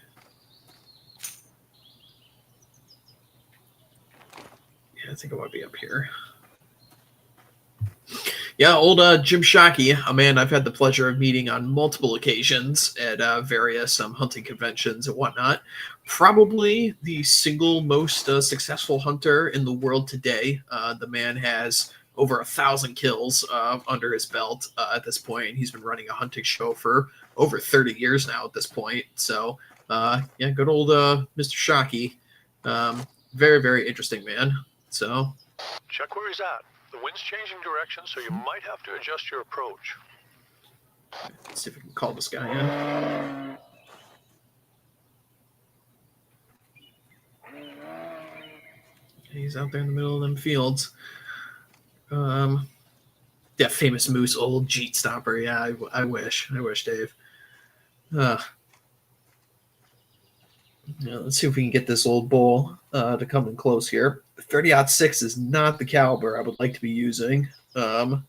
Yeah, I think it might be up here. Yeah, old Jim Shockey, a man I've had the pleasure of meeting on multiple occasions at various hunting conventions and whatnot. Probably the single most successful hunter in the world today. The man has over 1,000 kills under his belt at this point. He's been running a hunting show for over 30 years now at this point. So, yeah, good old Mr. Shockey. Very, very interesting man. So,
Check where he's at. The wind's changing direction, so you might have to adjust your approach.
let's see if we can call this guy in. He's out there in the middle of them fields. Yeah, famous moose, old Jeet Stomper. Yeah, I wish, Dave. Yeah, let's see if we can get this old bull to come in close here. 30-06 is not the caliber I would like to be using. So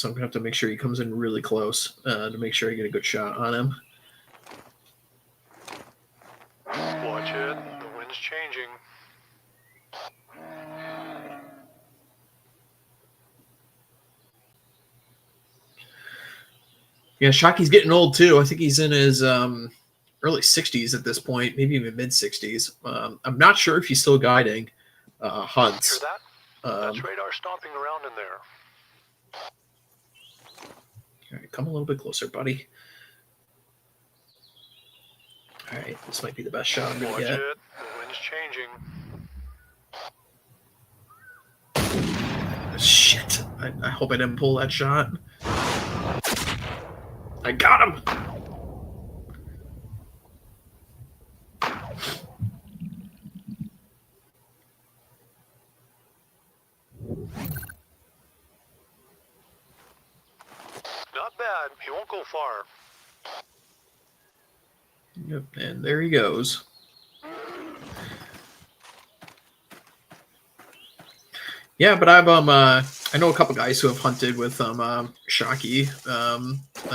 I'm gonna have to make sure he comes in really close to make sure I get a good shot on him.
Watch it. The wind's changing.
Yeah, Shockey's getting old too. I think he's in his early 60s at this point, maybe even mid 60s. I'm not sure if he's still guiding hunts.
Hear that? That's radar stomping around in there.
All right, come a little bit closer, buddy. All right, this might be the best shot I'm going to
Watch
get.
it. The wind's changing.
Shit. I hope I didn't pull that shot. I got him!
Not bad. He won't go far.
Yep, and there he goes. Yeah, but I've I know a couple guys who have hunted with Shockey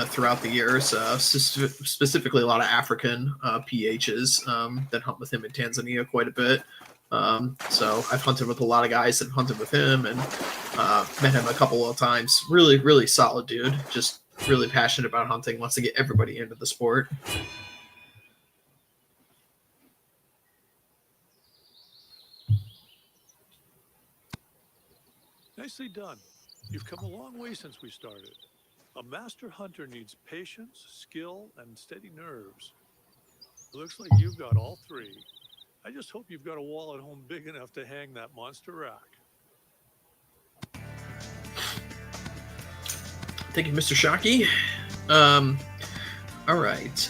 throughout the years. Specifically, a lot of African PHs that hunt with him in Tanzania quite a bit. So I've hunted with a lot of guys that have hunted with him and met him a couple of times. Really, really solid dude. Just really passionate about hunting. Wants to get everybody into the sport.
Nicely done. You've come a long way since we started. A master hunter needs patience, skill, and steady nerves. Looks like you've got all three. I just hope you've got a wall at home big enough to hang that monster rack.
Thank you, Mr. Shockey. All right.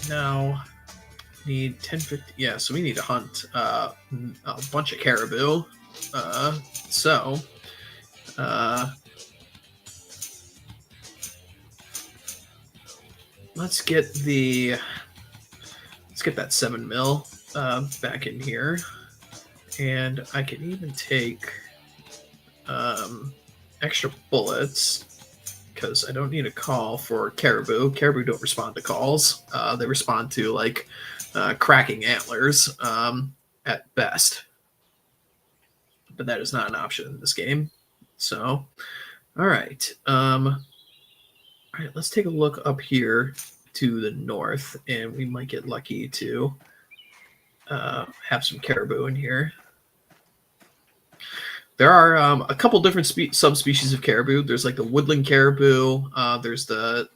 Now need 1050. Yeah, so we need to hunt a bunch of caribou. Let's get that 7 mil back in here, and I can even take extra bullets because I don't need a call for caribou. Caribou don't respond to calls. They respond to like cracking antlers at best. But that is not an option in this game. So, all right. All right, let's take a look up here to the north, and we might get lucky to have some caribou in here. There are a couple different subspecies of caribou. There's like the woodland caribou. There's the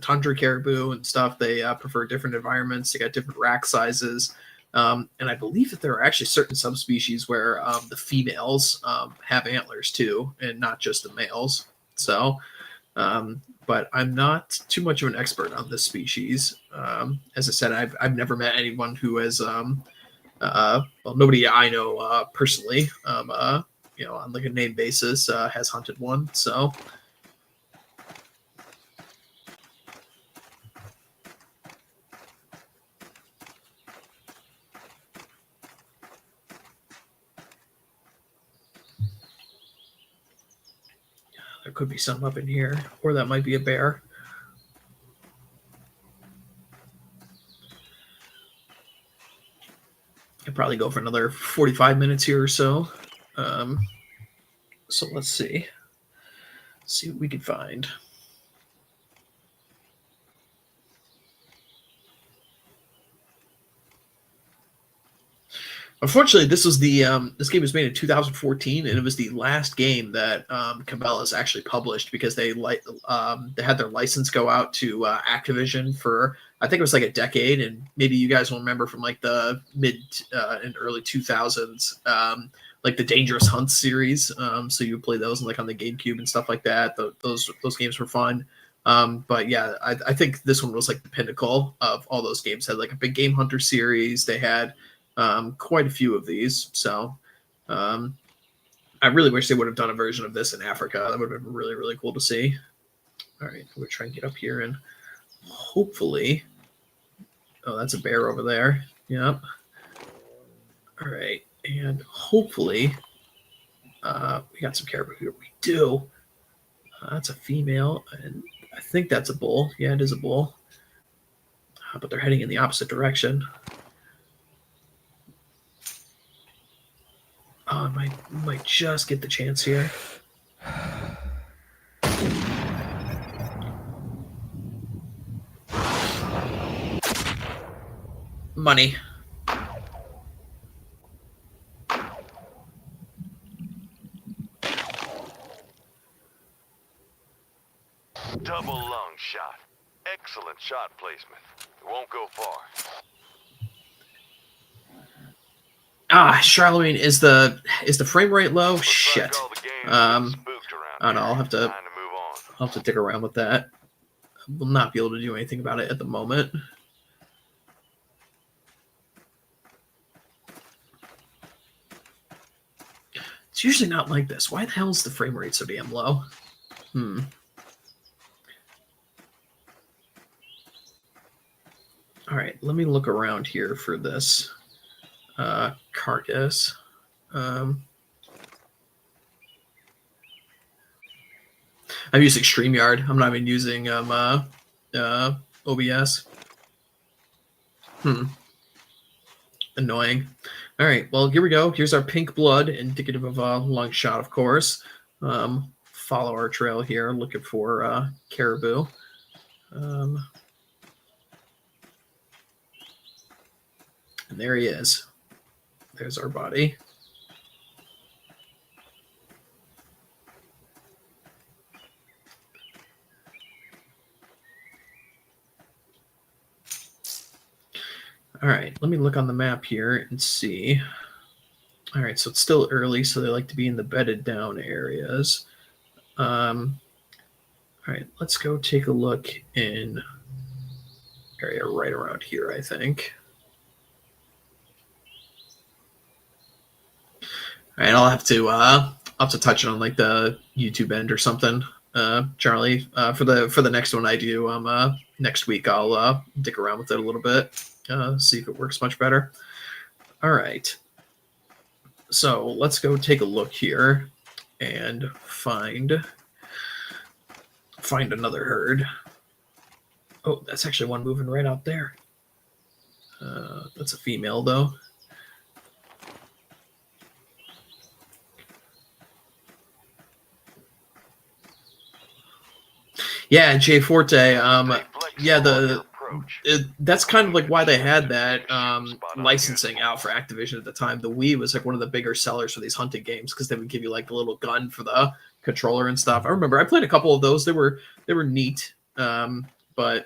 tundra caribou and stuff. They prefer different environments. They got different rack sizes. And I believe that there are actually certain subspecies where the females have antlers too, and not just the males. So, but I'm not too much of an expert on this species. As I said, I've never met anyone who has, well, nobody I know personally, on like a name basis, has hunted one. So. There could be some up in here, or that might be a bear. I'll probably go for another 45 minutes here or so. So let's see. See what we can find. Unfortunately, this was the this game was made in 2014, and it was the last game that Cabela's actually published because they had their license go out to Activision for, I think it was like a decade, and maybe you guys will remember from like the mid and early 2000s, like the Dangerous Hunt series. So you would play those like on the GameCube and stuff like that. Those games were fun. But yeah, I think this one was like the pinnacle of all those games. Had like a big Game Hunter series. They had quite a few of these. So I really wish they would have done a version of this in Africa. That would have been really, really cool to see. All right, I'm going to try and get up here and hopefully... Oh, that's a bear over there. Yep. All right, and hopefully we got some caribou here. We do. That's a female, and I think that's a bull. Yeah, it is a bull. But they're heading in the opposite direction. Oh, I might just get the chance here. Money.
Double lung shot. Excellent shot placement. It won't go far.
Charlemagne, is the frame rate low? Shit. I don't know. I'll have to dig around with that. I will not be able to do anything about it at the moment. It's usually not like this. Why the hell is the frame rate so damn low? All right, let me look around here for this carcass. I'm using StreamYard. I'm not even using OBS. Annoying. All right, well, here we go. Here's our pink blood, indicative of a lung shot, of course. Follow our trail here, looking for caribou. And there he is. There's our body. All right, let me look on the map here and see. All right, so it's still early, so they like to be in the bedded down areas. All right, let's go take a look in area right around here, I think. All right, I'll have to touch it on like the YouTube end or something, Charlie. For the next one I do next week, I'll dig around with it a little bit, see if it works much better. All right, so let's go take a look here and find another herd. Oh, that's actually one moving right out there. That's a female though. Yeah, Jay Forte. Yeah, that's kind of like why they had that licensing out for Activision at the time. The Wii was like one of the bigger sellers for these hunting games because they would give you like a little gun for the controller and stuff. I remember I played a couple of those. They were neat, but I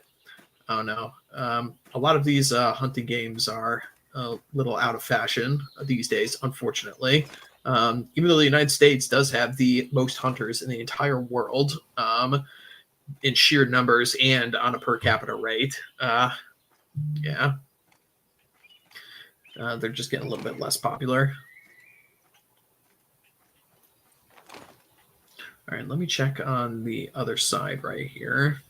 don't know. A lot of these hunting games are a little out of fashion these days, unfortunately. Even though the United States does have the most hunters in the entire world. In sheer numbers and on a per capita rate. Yeah. They're just getting a little bit less popular. All right, let me check on the other side right here.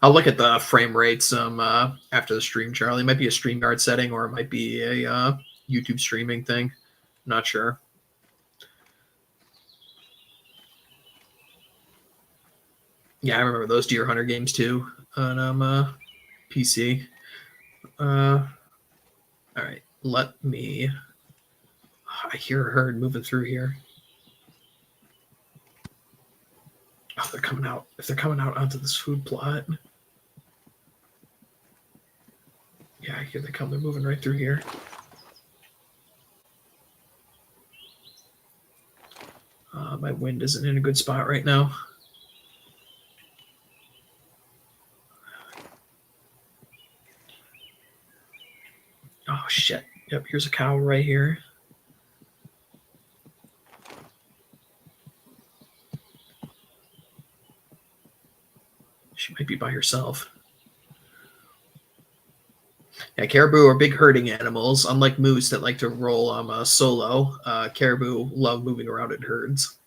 I'll look at the frame rates after the stream, Charlie. It might be a StreamYard setting or it might be a YouTube streaming thing. Not sure. Yeah, I remember those Deer Hunter games too on PC. All right, let me. I hear a herd moving through here. Oh, they're coming out. If they're coming out onto this food plot. Yeah, here they come. They're moving right through here. My wind isn't in a good spot right now. Oh, shit. Yep, here's a cow right here. She might be by herself. Yeah, caribou are big herding animals. Unlike moose that like to roll solo, caribou love moving around in herds.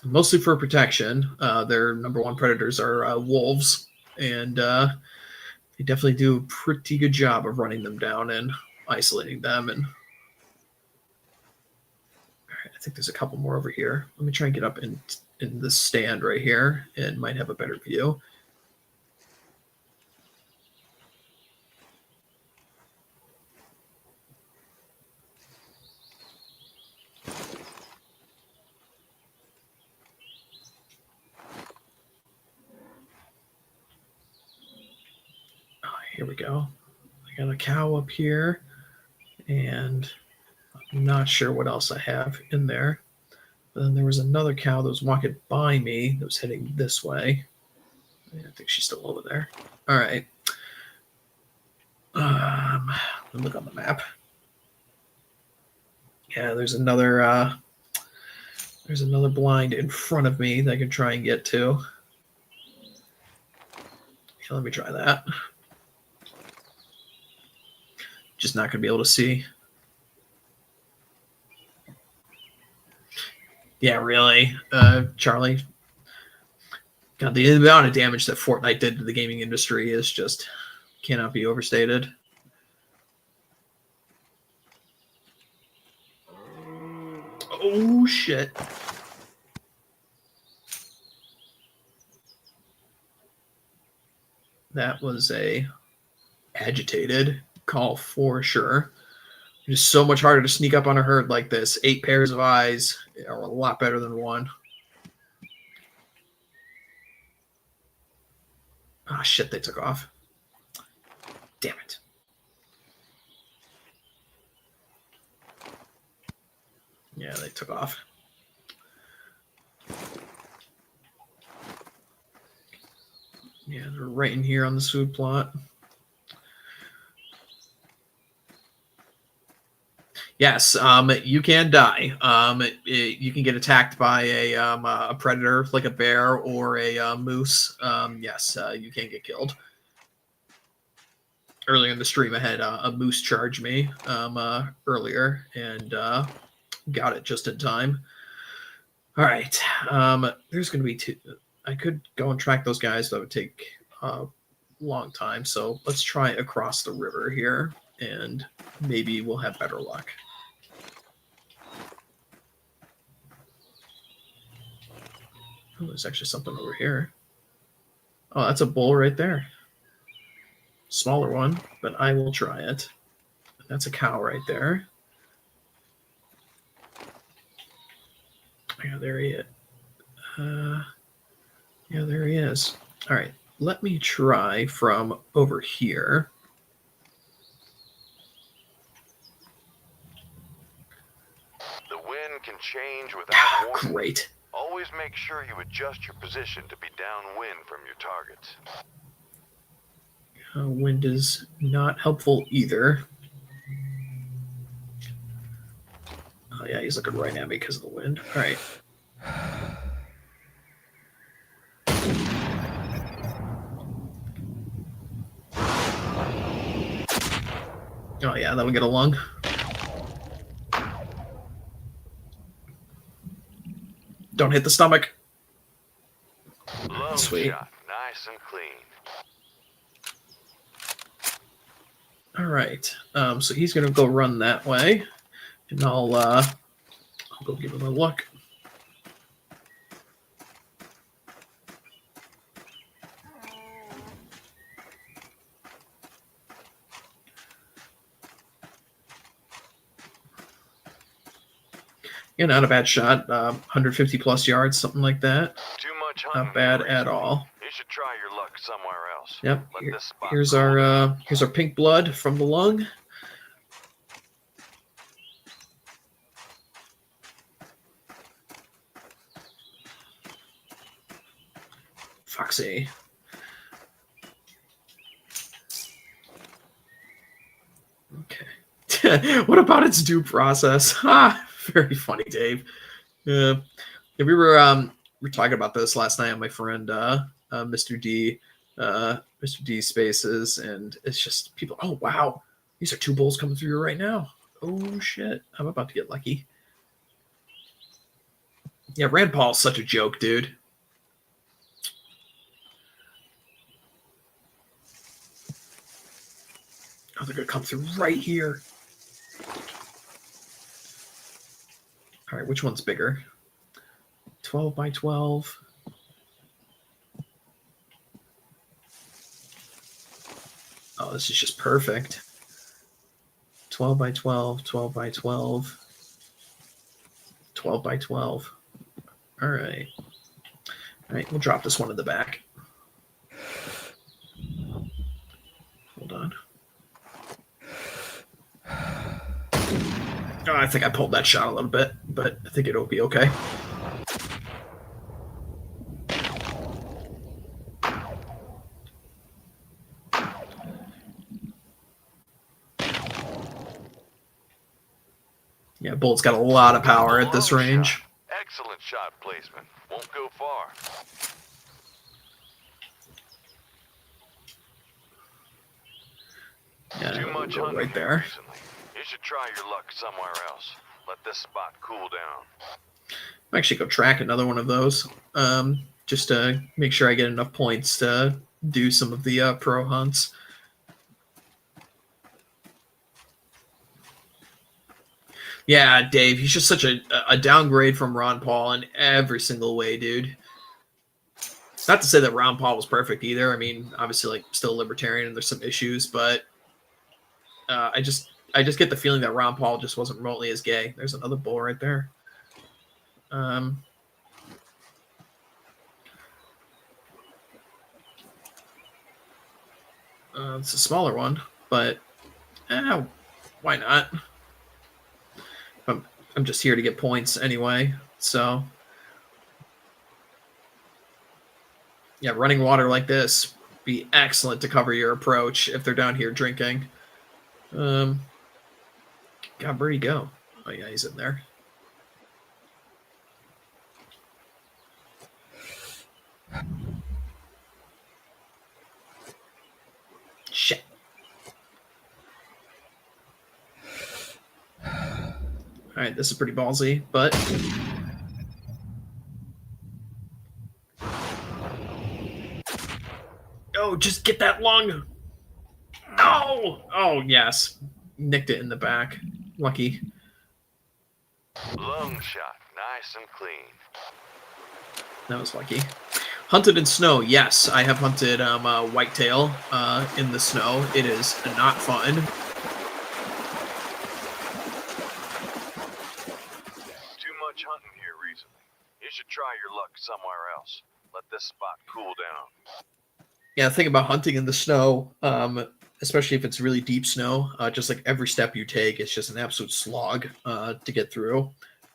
Mostly for protection. Their number one predators are wolves, and they definitely do a pretty good job of running them down and isolating them. And all right, I think there's a couple more over here. Let me try and get up in this stand right here and might have a better view. Here we go. I got a cow up here, and I'm not sure what else I have in there. But then there was another cow that was walking by me that was heading this way. I think she's still over there. All right. Let me look on the map. Yeah, there's another blind in front of me that I can try and get to. Okay, let me try that. Just not going to be able to see. Yeah, really, Charlie. God, the amount of damage that Fortnite did to the gaming industry is just cannot be overstated. Oh, shit. That was a agitated call for sure. It is so much harder to sneak up on a herd like this. 8 pairs of eyes are a lot better than 1. Ah, shit, they took off. Damn it. Yeah, they took off. Yeah, they're right in here on the food plot. Yes, you can die. You can get attacked by a predator like a bear or a moose. Yes, you can get killed. Earlier in the stream, I had a moose charge me earlier and got it just in time. All right, there's going to be 2. I could go and track those guys. That would take a long time. So let's try across the river here, and maybe we'll have better luck. Oh, there's actually something over here. Oh, that's a bull right there. Smaller one, but I will try it. That's a cow right there. Yeah, there he is. Yeah, there he is. All right, let me try from over here.
The wind can change without warning.
Great.
Always make sure you adjust your position to be downwind from your targets.
Wind is not helpful either. Oh, yeah, he's looking right at me because of the wind. All right. Oh, yeah, that'll get a lung. Don't hit the stomach.
Lung
Sweet.
shot, nice and clean.
All right. So he's gonna go run that way, and I'll go give him a look. Yeah, not a bad shot. 150 plus yards, something like that.
Too much hunting.
Not bad
here
at
recently.
all.
You should try your luck somewhere else.
Yep.
Let this spot
Here's
cool down.
our pink blood from the lung. Foxy. Okay. What about its due process? Ha! Very funny, Dave. Yeah, we were talking about this last night on my friend Mr. D, Mr. D Spaces, and it's just people. Oh wow, these are 2 bulls coming through right now. Oh shit, I'm about to get lucky. Yeah, Rand Paul's such a joke, dude. Oh, they're gonna come through right here. All right, which one's bigger? 12 by 12. Oh, this is just perfect. 12 by 12, 12 by 12, 12 by 12. All right. All right, we'll drop this one in the back. Hold on. Oh, I think I pulled that shot a little bit, but I think it'll be okay. Yeah, Bolt's got a lot of power at this range.
Shot. Excellent shot placement. Won't go far.
Yeah,
Too much
go
hunting
right there.
recently. You should try your luck somewhere else. Let this spot cool down.
I'll actually go track another one of those, just to make sure I get enough points to do some of the pro hunts. Yeah, Dave, he's just such a downgrade from Ron Paul in every single way, dude. Not to say that Ron Paul was perfect either. I mean, obviously, like, still libertarian and there's some issues, but I just get the feeling that Ron Paul just wasn't remotely as gay. There's another bull right there. It's a smaller one, but why not? I'm just here to get points anyway, so yeah, running water like this be excellent to cover your approach if they're down here drinking. God, where'd he go? Oh yeah, he's in there. Shit. All right, this is pretty ballsy, but oh, just get that lung. No! Oh, yes. Nicked it in the back. Lucky.
Lung shot. Nice and clean.
That was lucky. Hunted in snow. Yes, I have hunted whitetail in the snow. It is not fun.
Too much hunting here recently. You should try your luck somewhere else. Let this spot cool down.
Yeah, the thing about hunting in the snow, especially if it's really deep snow, just like every step you take, it's just an absolute slog to get through.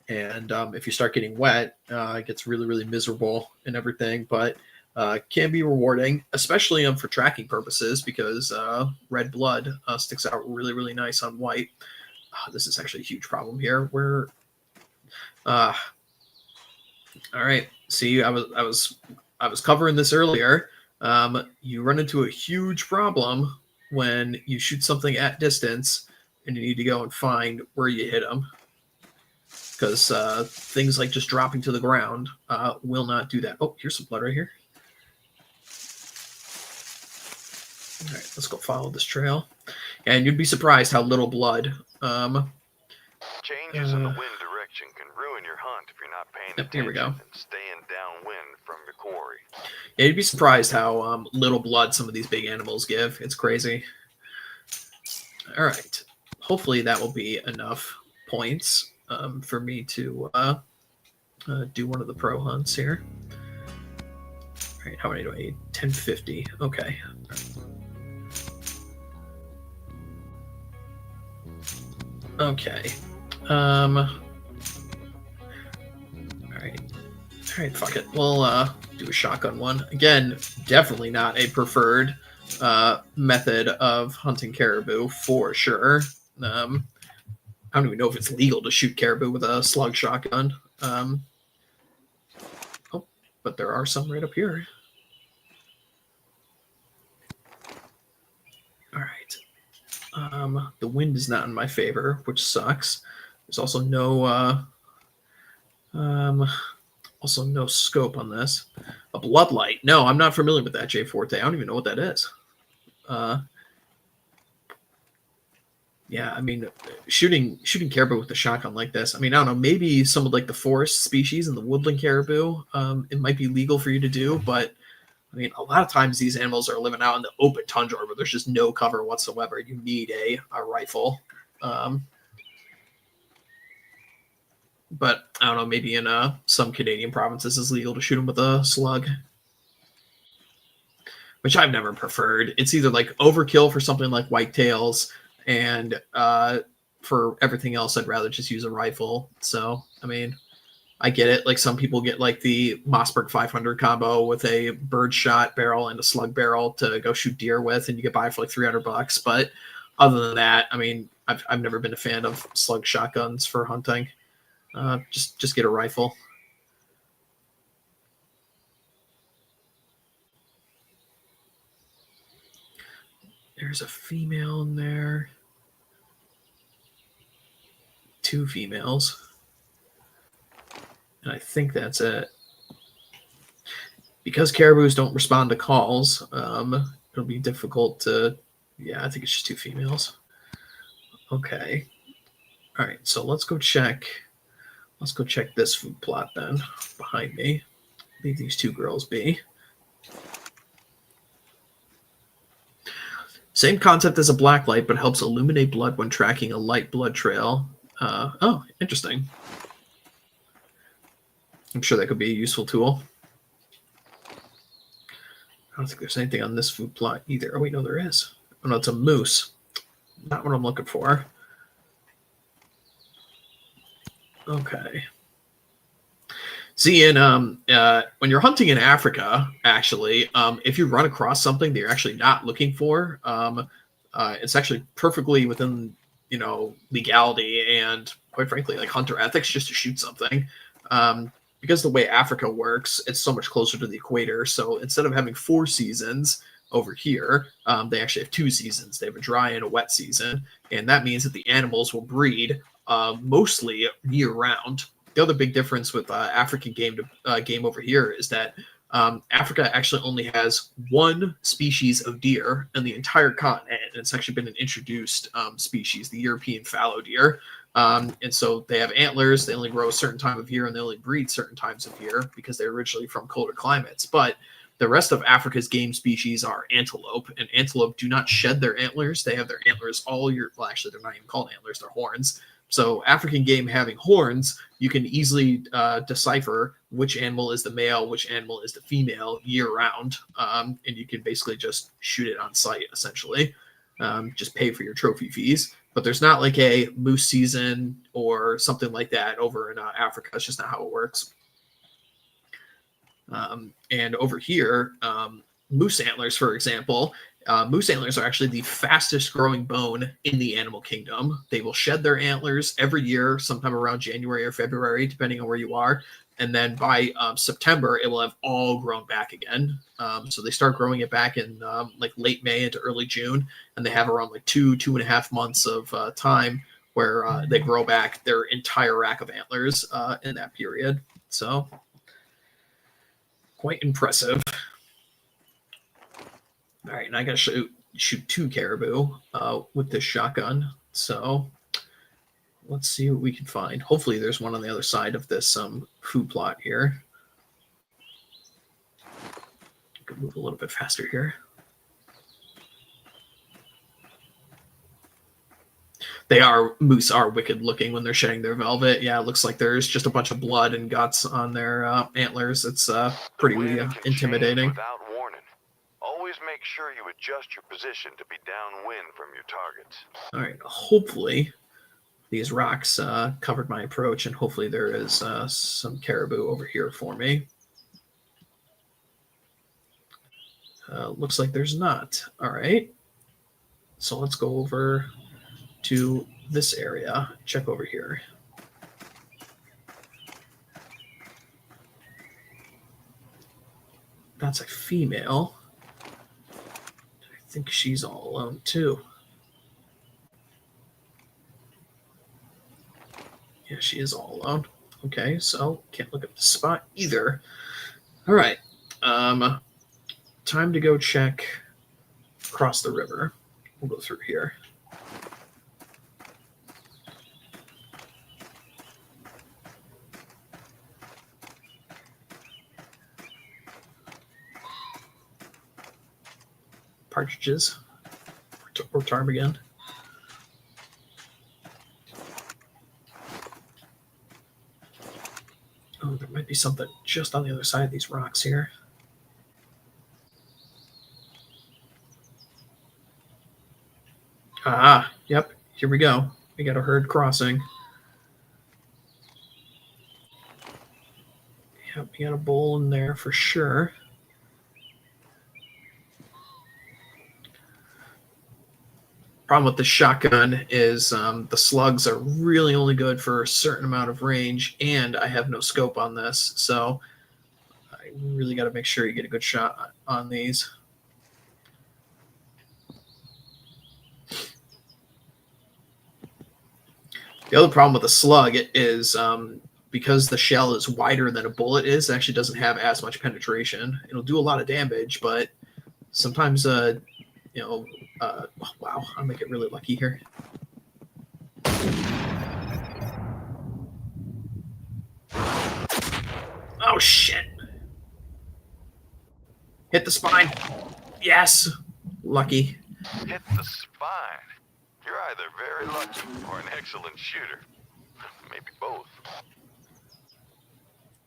And if you start getting wet, it gets really, really miserable and everything, but can be rewarding, especially for tracking purposes, because red blood sticks out really, really nice on white. This is actually a huge problem here. Where, all right. See, I was covering this earlier. You run into a huge problem when you shoot something at distance and you need to go and find where you hit them. Because things like just dropping to the ground will not do that. Oh, here's some blood right here. All right, let's go follow this trail. And you'd be surprised how little blood.
Changes in the wind direction can ruin your hunt if you're not paying attention
here we go.
and staying downwind from your quarry.
Yeah, you'd be surprised how little blood some of these big animals give. It's crazy. All right. Hopefully that will be enough points. for me to do one of the pro hunts here. All right, how many do I need? 1050. Okay. Okay. All right, fuck it. We'll do a shotgun one. Again, definitely not a preferred method of hunting caribou for sure. I don't even know if it's legal to shoot caribou with a slug shotgun. Oh, but there are some right up here. All right. The wind is not in my favor, which sucks. There's also no scope on this. A bloodlight. No, I'm not familiar with that, J Forte. I don't even know what that is. Yeah, I mean, shooting caribou with a shotgun like this. I mean, I don't know. Maybe some of like the forest species and the woodland caribou, it might be legal for you to do. But I mean, a lot of times these animals are living out in the open tundra where there's just no cover whatsoever. You need a rifle. But I don't know. Maybe in some Canadian provinces it's legal to shoot them with a slug, which I've never preferred. It's either like overkill for something like whitetails, and for everything else, I'd rather just use a rifle. So, I mean, I get it. Like some people get like the Mossberg 500 combo with a bird shot barrel and a slug barrel to go shoot deer with, and you get by for like $300. But other than that, I mean, I've never been a fan of slug shotguns for hunting. Just get a rifle. There's a female in there. 2 females. And I think that's it. Because caribous don't respond to calls, it'll be difficult to... Yeah, I think it's just 2 females. Okay. All right, so let's go check... Let's go check this food plot then, behind me. Leave these 2 girls be. Same concept as a blacklight, but helps illuminate blood when tracking a light blood trail. Oh, interesting. I'm sure that could be a useful tool. I don't think there's anything on this food plot either. Oh, wait, no, there is. Oh, no, it's a moose. Not what I'm looking for. Okay. See, when you're hunting in Africa, actually, if you run across something that you're actually not looking for, it's actually perfectly within, legality and, quite frankly, like hunter ethics just to shoot something. Because the way Africa works, it's so much closer to the equator. So instead of having 4 seasons over here, they actually have 2 seasons. They have a dry and a wet season. And that means that the animals will breed mostly year-round. The other big difference with African game over here is that Africa actually only has 1 species of deer in the entire continent. And it's actually been an introduced species, the European fallow deer. And so they have antlers. They only grow a certain time of year, and they only breed certain times of year because they're originally from colder climates. But the rest of Africa's game species are antelope, and antelope do not shed their antlers. They have their antlers all year. Well, actually, they're not even called antlers. They're horns. So African game having horns, you can easily decipher which animal is the male, which animal is the female year-round. And you can basically just shoot it on sight, essentially. Just pay for your trophy fees. But there's not like a moose season or something like that over in Africa. It's just not how it works. And over here, moose antlers, for example, moose antlers are actually the fastest growing bone in the animal kingdom. They will shed their antlers every year, sometime around January or February, depending on where you are. And then by September, it will have all grown back again. So they start growing it back in like late May into early June. And they have around like 2.5 months of time where they grow back their entire rack of antlers in that period. So quite impressive. All right, and I got to shoot 2 caribou with this shotgun. So let's see what we can find. Hopefully there's one on the other side of this food plot here. I could move a little bit faster here. Moose are wicked looking when they're shedding their velvet. Yeah, it looks like there's just a bunch of blood and guts on their antlers. It's pretty
The wind can change
intimidating.
without warning. Always make sure you adjust your position to be downwind from your targets.
All right, hopefully these rocks covered my approach, and hopefully there is some caribou over here for me. Looks like there's not. All right, so let's go over to this area. Check over here. That's a female. I think she's all alone too. Yeah, she is all alone. Okay, so can't look at the spot either. All right. Time to go check across the river. We'll go through here. Partridges or ptarmigan. Oh, there might be something just on the other side of these rocks here. Ah, yep, here we go. We got a herd crossing. Yep, we got a bull in there for sure. Problem with the shotgun is the slugs are really only good for a certain amount of range, and I have no scope on this, so I really got to make sure you get a good shot on these. The other problem with the slug is because the shell is wider than a bullet is, it actually doesn't have as much penetration. It'll do a lot of damage, but sometimes, oh, wow, I'm going to get really lucky here. Oh, shit. Hit the spine. Yes. Lucky.
Hit the spine. You're either very lucky or an excellent shooter. Maybe both.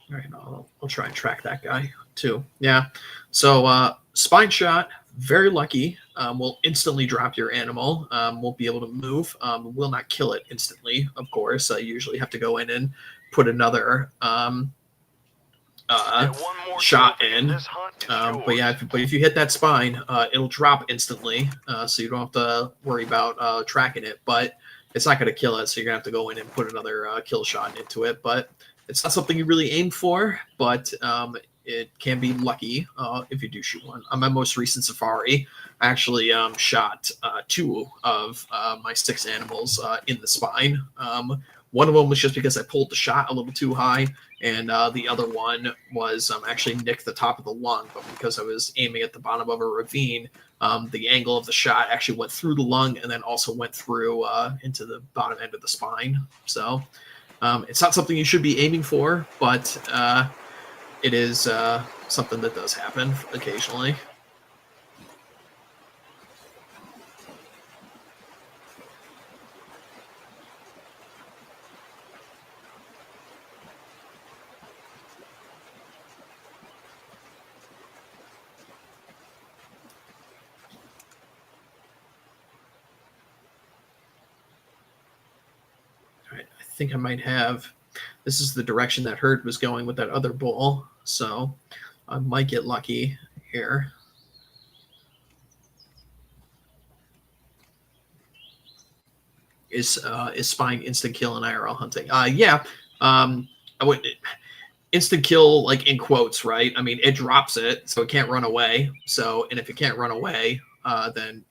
All right, I'll try and track that guy too. Yeah. So spine shot, very lucky. Will instantly drop your animal. Won't be able to move. Will not kill it instantly, of course. I usually have to go in and put another shot in. But yeah, if you hit that spine, it'll drop instantly, so you don't have to worry about tracking it. But it's not going to kill it, so you're going to have to go in and put another kill shot into it. But it's not something you really aim for, but it can be lucky if you do shoot one. On my most recent safari, I actually shot 2 of my 6 animals in the spine. One of them was just because I pulled the shot a little too high, and the other one was actually nicked the top of the lung, but because I was aiming at the bottom of a ravine, the angle of the shot actually went through the lung and then also went through into the bottom end of the spine. So it's not something you should be aiming for, but it is something that does happen occasionally. I think I might have, this is the direction that herd was going with that other bull, so I might get lucky here. Is spine instant kill and IRL hunting? Yeah, I would instant kill, like in quotes, right? I mean, it drops it, so it can't run away. So, and if it can't run away, then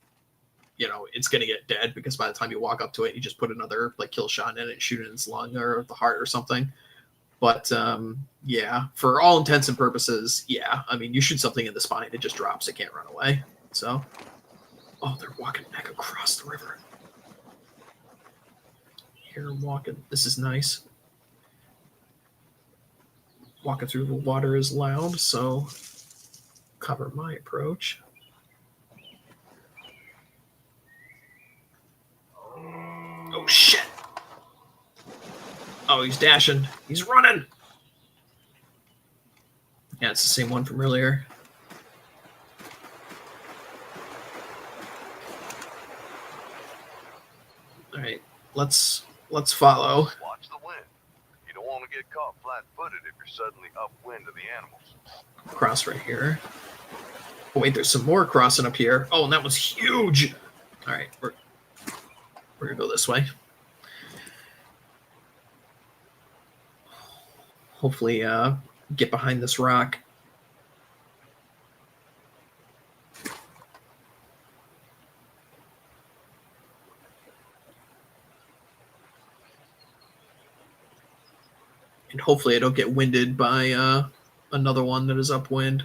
it's going to get dead, because by the time you walk up to it, you just put another like kill shot in it and shoot it in its lung or the heart or something. But yeah, for all intents and purposes, yeah. I mean, you shoot something in the spine, it just drops. It can't run away. So, oh, they're walking back across the river. Here I'm walking. This is nice. Walking through the water is loud, so cover my approach. Oh Oh, he's dashing. He's running. Yeah, it's the same one from earlier. All right, let's follow.
Watch the wind. You don't want to get caught flat-footed if you're suddenly upwind of the animals.
Cross right here. Oh wait, there's some more crossing up here. Oh, and that was huge. All right, we're gonna go this way. Hopefully, get behind this rock. And hopefully I don't get winded by another one that is upwind.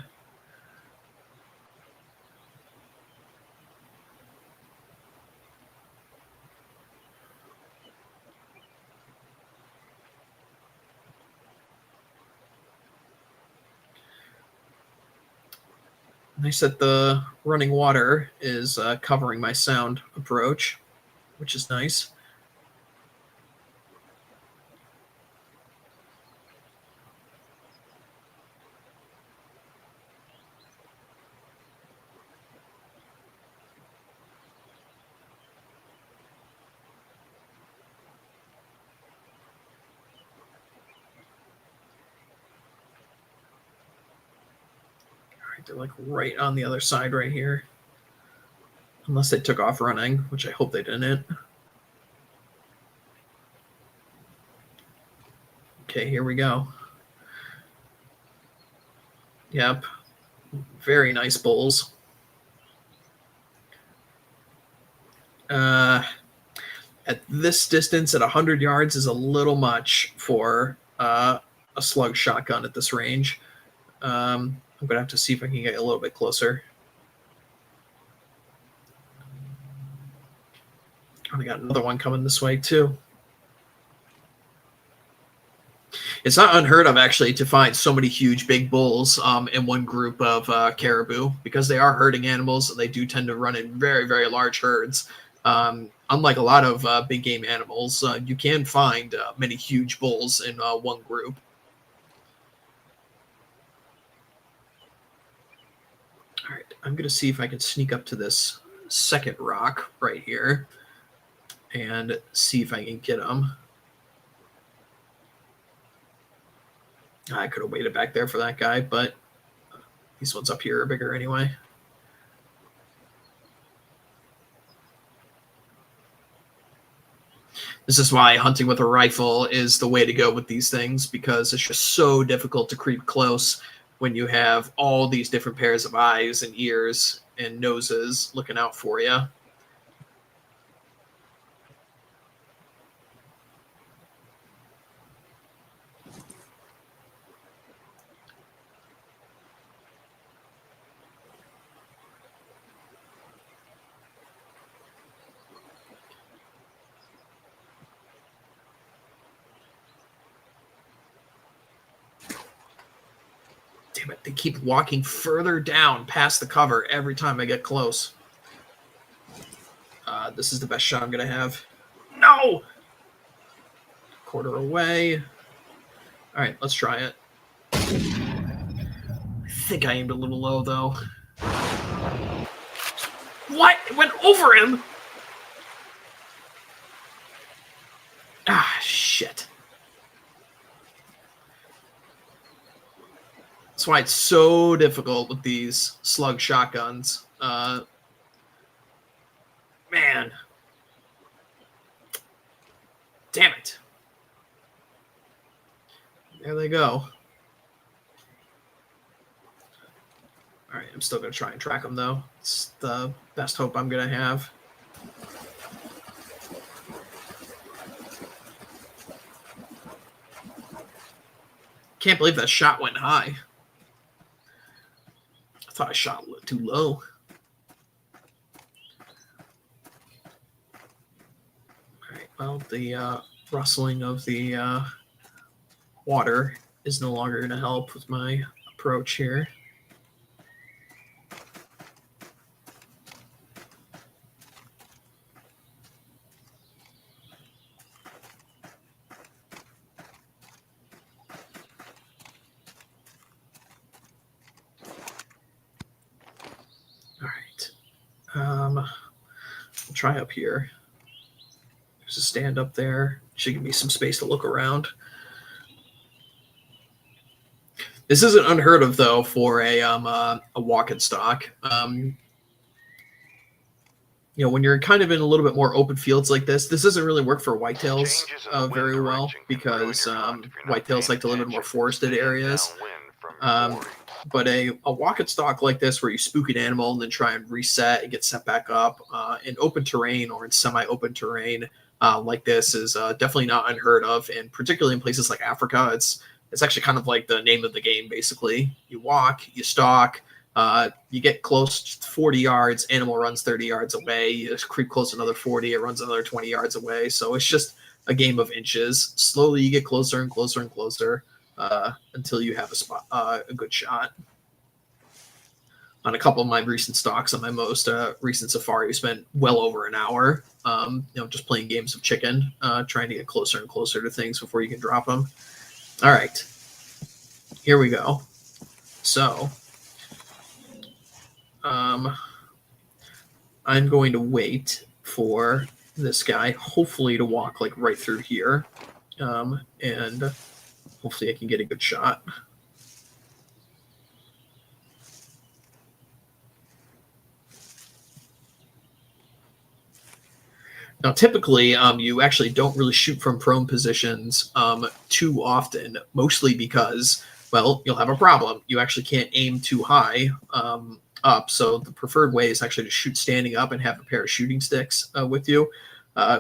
Nice that the running water is covering my sound approach, which is nice. They're like right on the other side right here. Unless they took off running, which I hope they didn't. Okay, here we go. Yep. Very nice bulls. At this distance, at 100 yards, is a little much for a slug shotgun at this range. I'm going to have to see if I can get a little bit closer. Oh, we got another one coming this way, too. It's not unheard of, actually, to find so many huge big bulls in one group of caribou, because they are herding animals, and they do tend to run in very, very large herds. Unlike a lot of big game animals, you can find many huge bulls in one group. All right, I'm going to see if I can sneak up to this second rock right here and see if I can get him. I could have waited back there for that guy, but these ones up here are bigger anyway. This is why hunting with a rifle is the way to go with these things, because it's just so difficult to creep close when you have all these different pairs of eyes and ears and noses looking out for you. Damn it, they keep walking further down past the cover every time I get close. This is the best shot I'm going to have. No! Quarter away. All right, let's try it. I think I aimed a little low, though. What? It went over him? Ah, shit. That's why it's so difficult with these slug shotguns. Man. Damn it. There they go. All right, I'm still going to try and track them, though. It's the best hope I'm going to have. Can't believe that shot went high. I thought I shot a little too low. All right, well, the rustling of the water is no longer going to help with my approach here. I'll try up here. There's a stand up there. Should give me some space to look around. This isn't unheard of though for a walk and stock. You know, when you're kind of in a little bit more open fields like this doesn't really work for whitetails very well because whitetails like to live in more forested areas. But a walk and stalk like this, where you spook an animal and then try and reset and get set back up in open terrain or in semi-open terrain like this, is definitely not unheard of, and particularly in places like Africa, it's actually kind of like the name of the game. Basically, you walk, you stalk, you get close 40 yards, animal runs 30 yards away. You creep close another 40, it runs another 20 yards away. So it's just a game of inches. Slowly, you get closer and closer and closer. Until you have a good shot. On a couple of my recent stalks, on my most recent safari, we spent well over an hour, just playing games of chicken, trying to get closer and closer to things before you can drop them. All right, here we go. So, I'm going to wait for this guy, hopefully to walk like right through here, and hopefully I can get a good shot. Now, typically, you actually don't really shoot from prone positions too often, mostly because, well, you'll have a problem. You actually can't aim too high up, so the preferred way is actually to shoot standing up and have a pair of shooting sticks with you.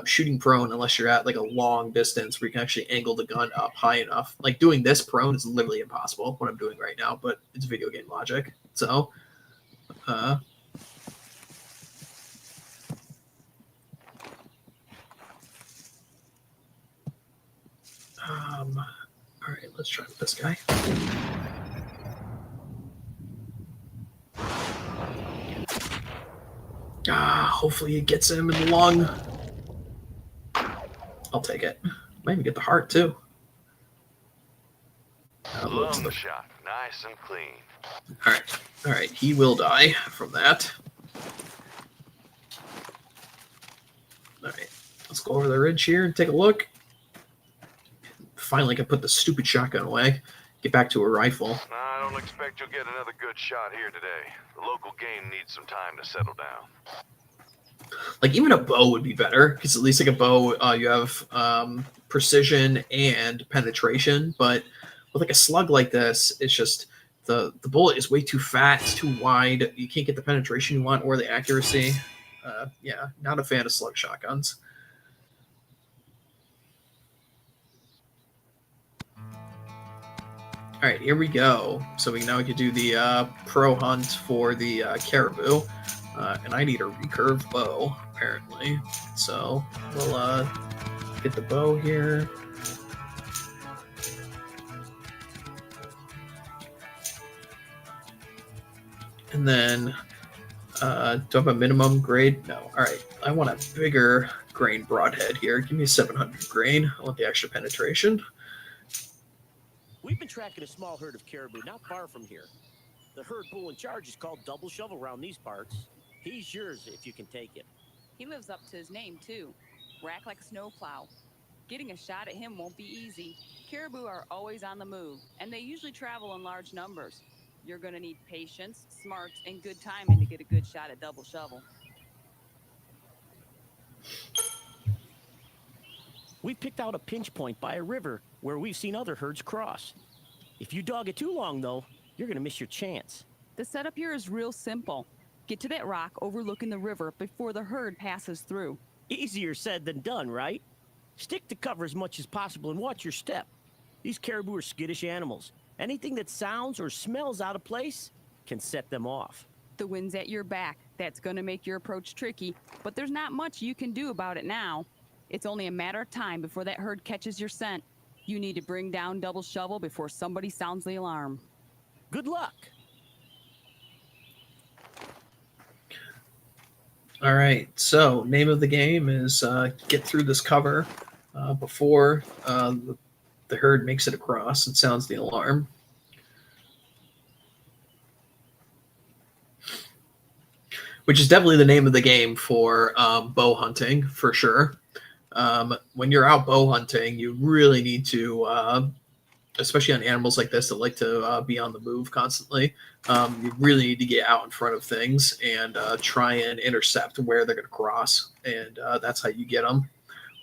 Shooting prone, unless you're at like a long distance where you can actually angle the gun up high enough. Like doing this prone is literally impossible, what I'm doing right now, but it's video game logic. So, all right, let's try with this guy. Hopefully it gets him in the lung. I'll take it. Might even get the heart too.
Love the shot, nice and clean.
All right. He will die from that. All right, let's go over the ridge here and take a look. Finally, can put the stupid shotgun away. Get back to a rifle.
I don't expect you'll get another good shot here today. The local game needs some time to settle down.
Like, even a bow would be better, because at least like a bow, you have precision and penetration. But with like a slug like this, it's just the bullet is way too fat, it's too wide. You can't get the penetration you want or the accuracy. Yeah, not a fan of slug shotguns. All right, here we go. So now we can do the pro hunt for the caribou. And I need a recurve bow, apparently. So we'll get the bow here. And then, do I have a minimum grade? No. All right, I want a bigger grain broadhead here. Give me 700 grain. I want the extra penetration.
We've been tracking a small herd of caribou not far from here. The herd bull in charge is called Double Shovel around these parts. He's yours if you can take him.
He lives up to his name, too. Rack like a snowplow. Getting a shot at him won't be easy. Caribou are always on the move, and they usually travel in large numbers. You're going to need patience, smarts, and good timing to get a good shot at Double Shovel.
We picked out a pinch point by a river where we've seen other herds cross. If you dog it too long, though, you're going to miss your chance.
The setup here is real simple. Get to that rock overlooking the river before the herd passes through.
Easier said than done, right? Stick to cover as much as possible and watch your step. These caribou are skittish animals. Anything that sounds or smells out of place can set them off.
The wind's at your back. That's going to make your approach tricky, but there's not much you can do about it now. It's only a matter of time before that herd catches your scent. You need to bring down Double Shovel before somebody sounds the alarm.
Good luck.
All right, so name of the game is get through this cover before the herd makes it across and sounds the alarm. which is definitely the name of the game for bow hunting for sure. When you're out bow hunting, you really need to, especially on animals like this that like to be on the move constantly, you really need to get out in front of things and try and intercept where they're going to cross, and that's how you get them.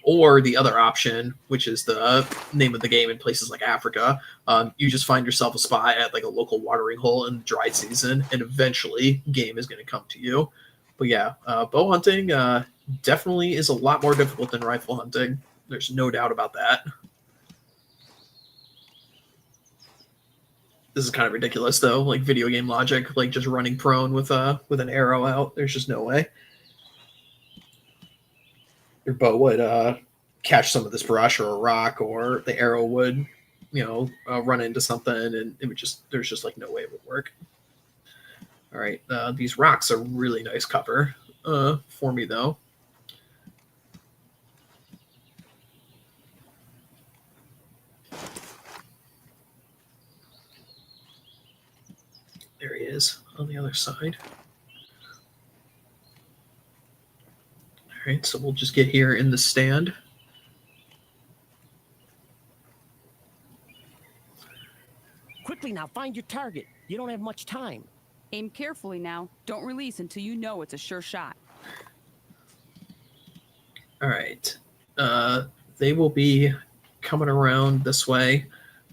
Or the other option, which is the name of the game in places like Africa, you just find yourself a spot at like a local watering hole in dry season, and eventually game is going to come to you. But yeah, bow hunting definitely is a lot more difficult than rifle hunting. There's no doubt about that. This is kind of ridiculous though, like video game logic, like just running prone with an arrow out. There's just no way your bow would catch some of this brush or a rock, or the arrow would, run into something, and it would just, there's just like no way it would work. All right, these rocks are really nice cover for me though. There he is on the other side. All right, so we'll just get here in the stand.
Quickly now, find your target. You don't have much time.
Aim carefully now. Don't release until you know it's a sure shot.
All right. They will be coming around this way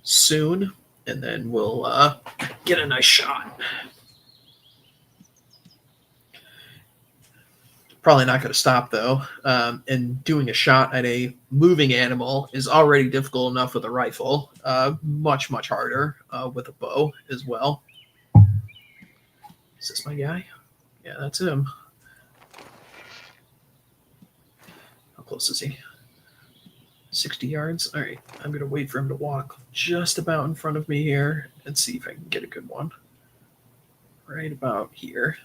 soon, and then we'll get a nice shot. Probably not going to stop though. And doing a shot at a moving animal is already difficult enough with a rifle. Much harder with a bow as well. Is this my guy? Yeah, that's him. How close is he? 60 yards. All right, I'm going to wait for him to walk just about in front of me here and see if I can get a good one. Right about here.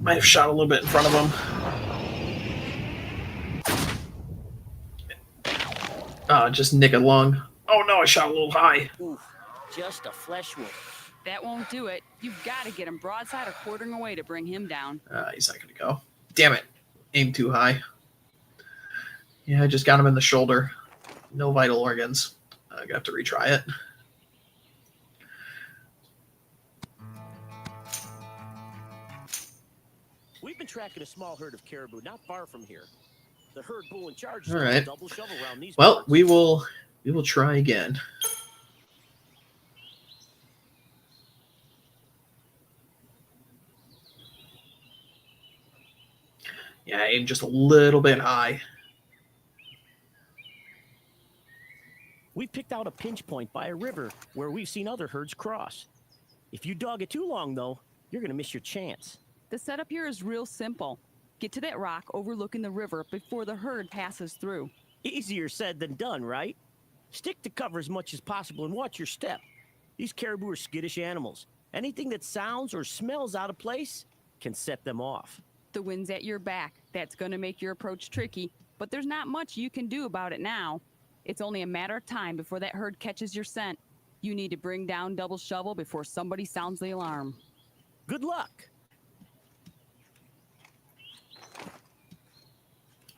Might have shot a little bit in front of him. Just nick it long. Oh no, I shot a little high.
Oof, just a flesh wound.
That won't do it. You've got to get him broadside or quartering away to bring him down.
He's not going to go. Damn it. Aim too high. Yeah, I just got him in the shoulder. No vital organs. I'm going to have to retry it.
We've been tracking a small herd of caribou not far from here. The herd bull in charge.
All right.
Double shovel around these
Well,
parts.
we will try again. Yeah, aim just a little bit high.
We've picked out a pinch point by a river where we've seen other herds cross. If you dog it too long, though, you're going to miss your chance.
The setup here is real simple. Get to that rock overlooking the river before the herd passes through.
Easier said than done, right? Stick to cover as much as possible and watch your step. These caribou are skittish animals. Anything that sounds or smells out of place can set them off.
The wind's at your back. That's going to make your approach tricky, but there's not much you can do about it now. It's only a matter of time before that herd catches your scent. You need to bring down double shovel before somebody sounds the alarm.
Good luck.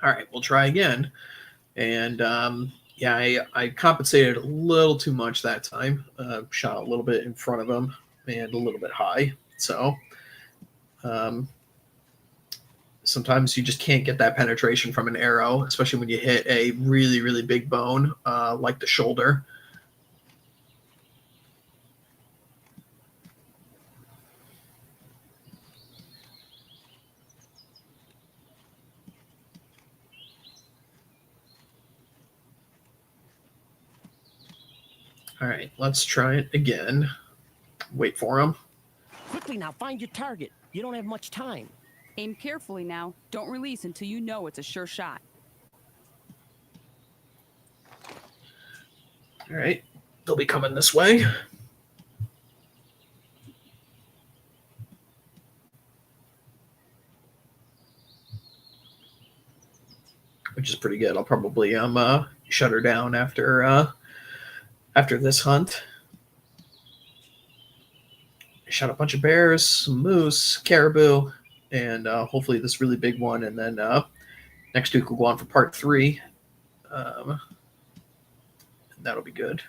All right, we'll try again. And yeah, I compensated a little too much that time. Shot a little bit in front of him and a little bit high. So sometimes you just can't get that penetration from an arrow, especially when you hit a really big bone like the shoulder. All right, let's try it again. Wait for him.
Quickly now, find your target. You don't have much time.
Aim carefully now. Don't release until you know it's a sure shot.
All right, they'll be coming this way. which is pretty good. I'll probably shut her down after this hunt. I shot a bunch of bears, some moose, caribou, and hopefully this really big one. And then next week we'll go on for part 3. That'll be good.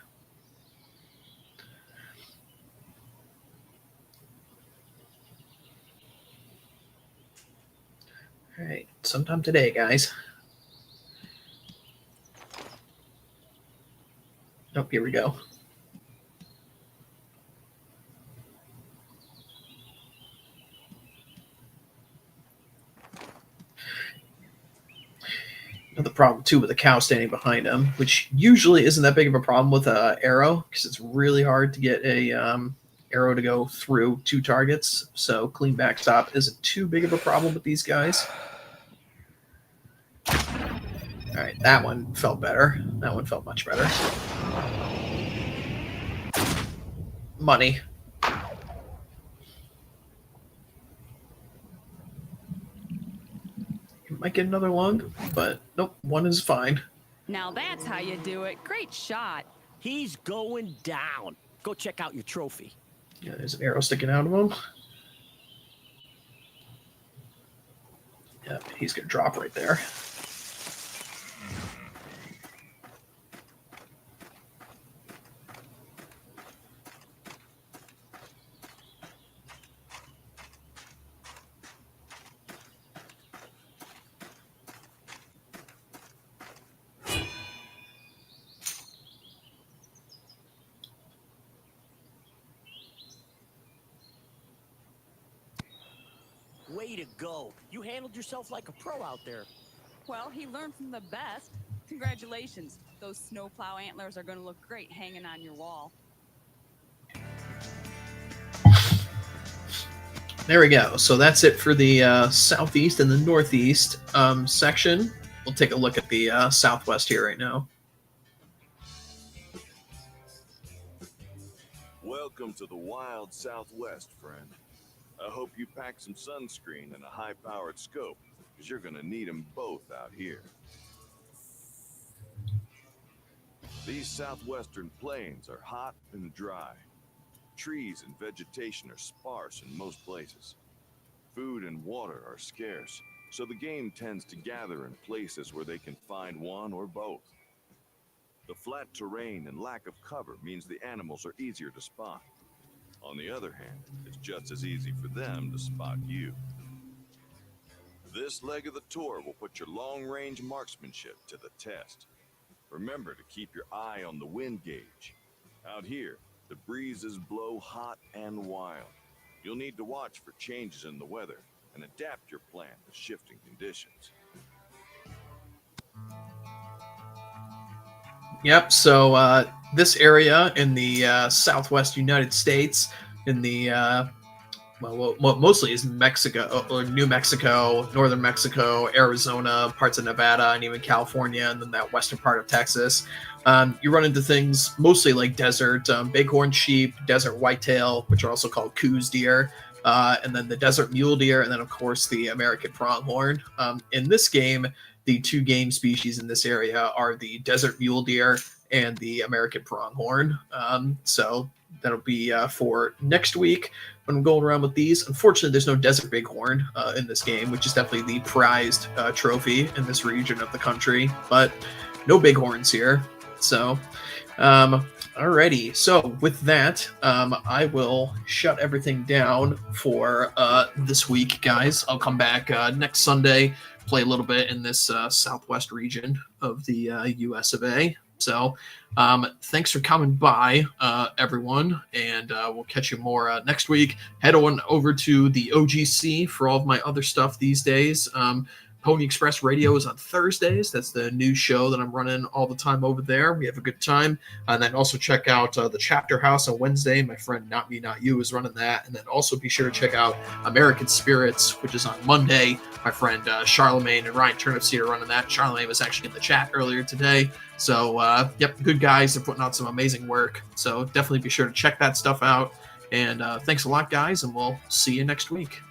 All right, sometime today, guys. Oh, here we go. The problem too with the cow standing behind him, which usually isn't that big of a problem with an arrow, because it's really hard to get a arrow to go through 2 targets. So clean backstop isn't too big of a problem with these guys. All right, that one felt better. That one felt much better. Money. Might get another lung, but nope, 1 is fine.
Now that's how you do it. Great shot.
He's going down. Go check out your trophy.
Yeah, there's an arrow sticking out of him. Yeah, he's gonna drop right there.
Way to go. You handled yourself like a pro out there.
Well, he learned from the best. Congratulations. Those snowplow antlers are going to look great hanging on your wall.
There we go. So that's it for the southeast and the northeast section. We'll take a look at the southwest here right now.
Welcome to the wild Southwest, friend. I hope you pack some sunscreen and a high-powered scope, because you're going to need them both out here. These southwestern plains are hot and dry. Trees and vegetation are sparse in most places. Food and water are scarce, so the game tends to gather in places where they can find one or both. The flat terrain and lack of cover means the animals are easier to spot. On the other hand, it's just as easy for them to spot you. This leg of the tour will put your long-range marksmanship to the test. Remember to keep your eye on the wind gauge. Out here, the breezes blow hot and wild. You'll need to watch for changes in the weather and adapt your plan to shifting conditions.
Yep, so this area in the southwest United States, in the, well, what mostly is Mexico, or New Mexico, northern Mexico, Arizona, parts of Nevada, and even California, and then that western part of Texas. You run into things mostly like desert bighorn sheep, desert whitetail, which are also called Coues deer, and then the desert mule deer, and then, of course, the American pronghorn. In this game, the 2 game species in this area are the desert mule deer and the American pronghorn. So that'll be for next week when I'm going around with these. Unfortunately, there's no desert bighorn in this game, which is definitely the prized trophy in this region of the country, but no bighorns here. So, alrighty. So with that, I will shut everything down for this week, guys. I'll come back next Sunday, play a little bit in this southwest region of the US of A. So thanks for coming by, everyone, and we'll catch you more next week. Head on over to the OGC for all of my other stuff these days. Pony Express Radio is on Thursdays. That's the new show that I'm running all the time over there. We have a good time. And then also check out the Chapter House on Wednesday. My friend Not Me, Not You is running that. And then also be sure to check out American Spirits, which is on Monday. My friend Charlemagne and Ryan Turnipseed are running that. Charlemagne was actually in the chat earlier today. So, yep, good guys. They're putting out some amazing work. So definitely be sure to check that stuff out. And thanks a lot, guys, and we'll see you next week.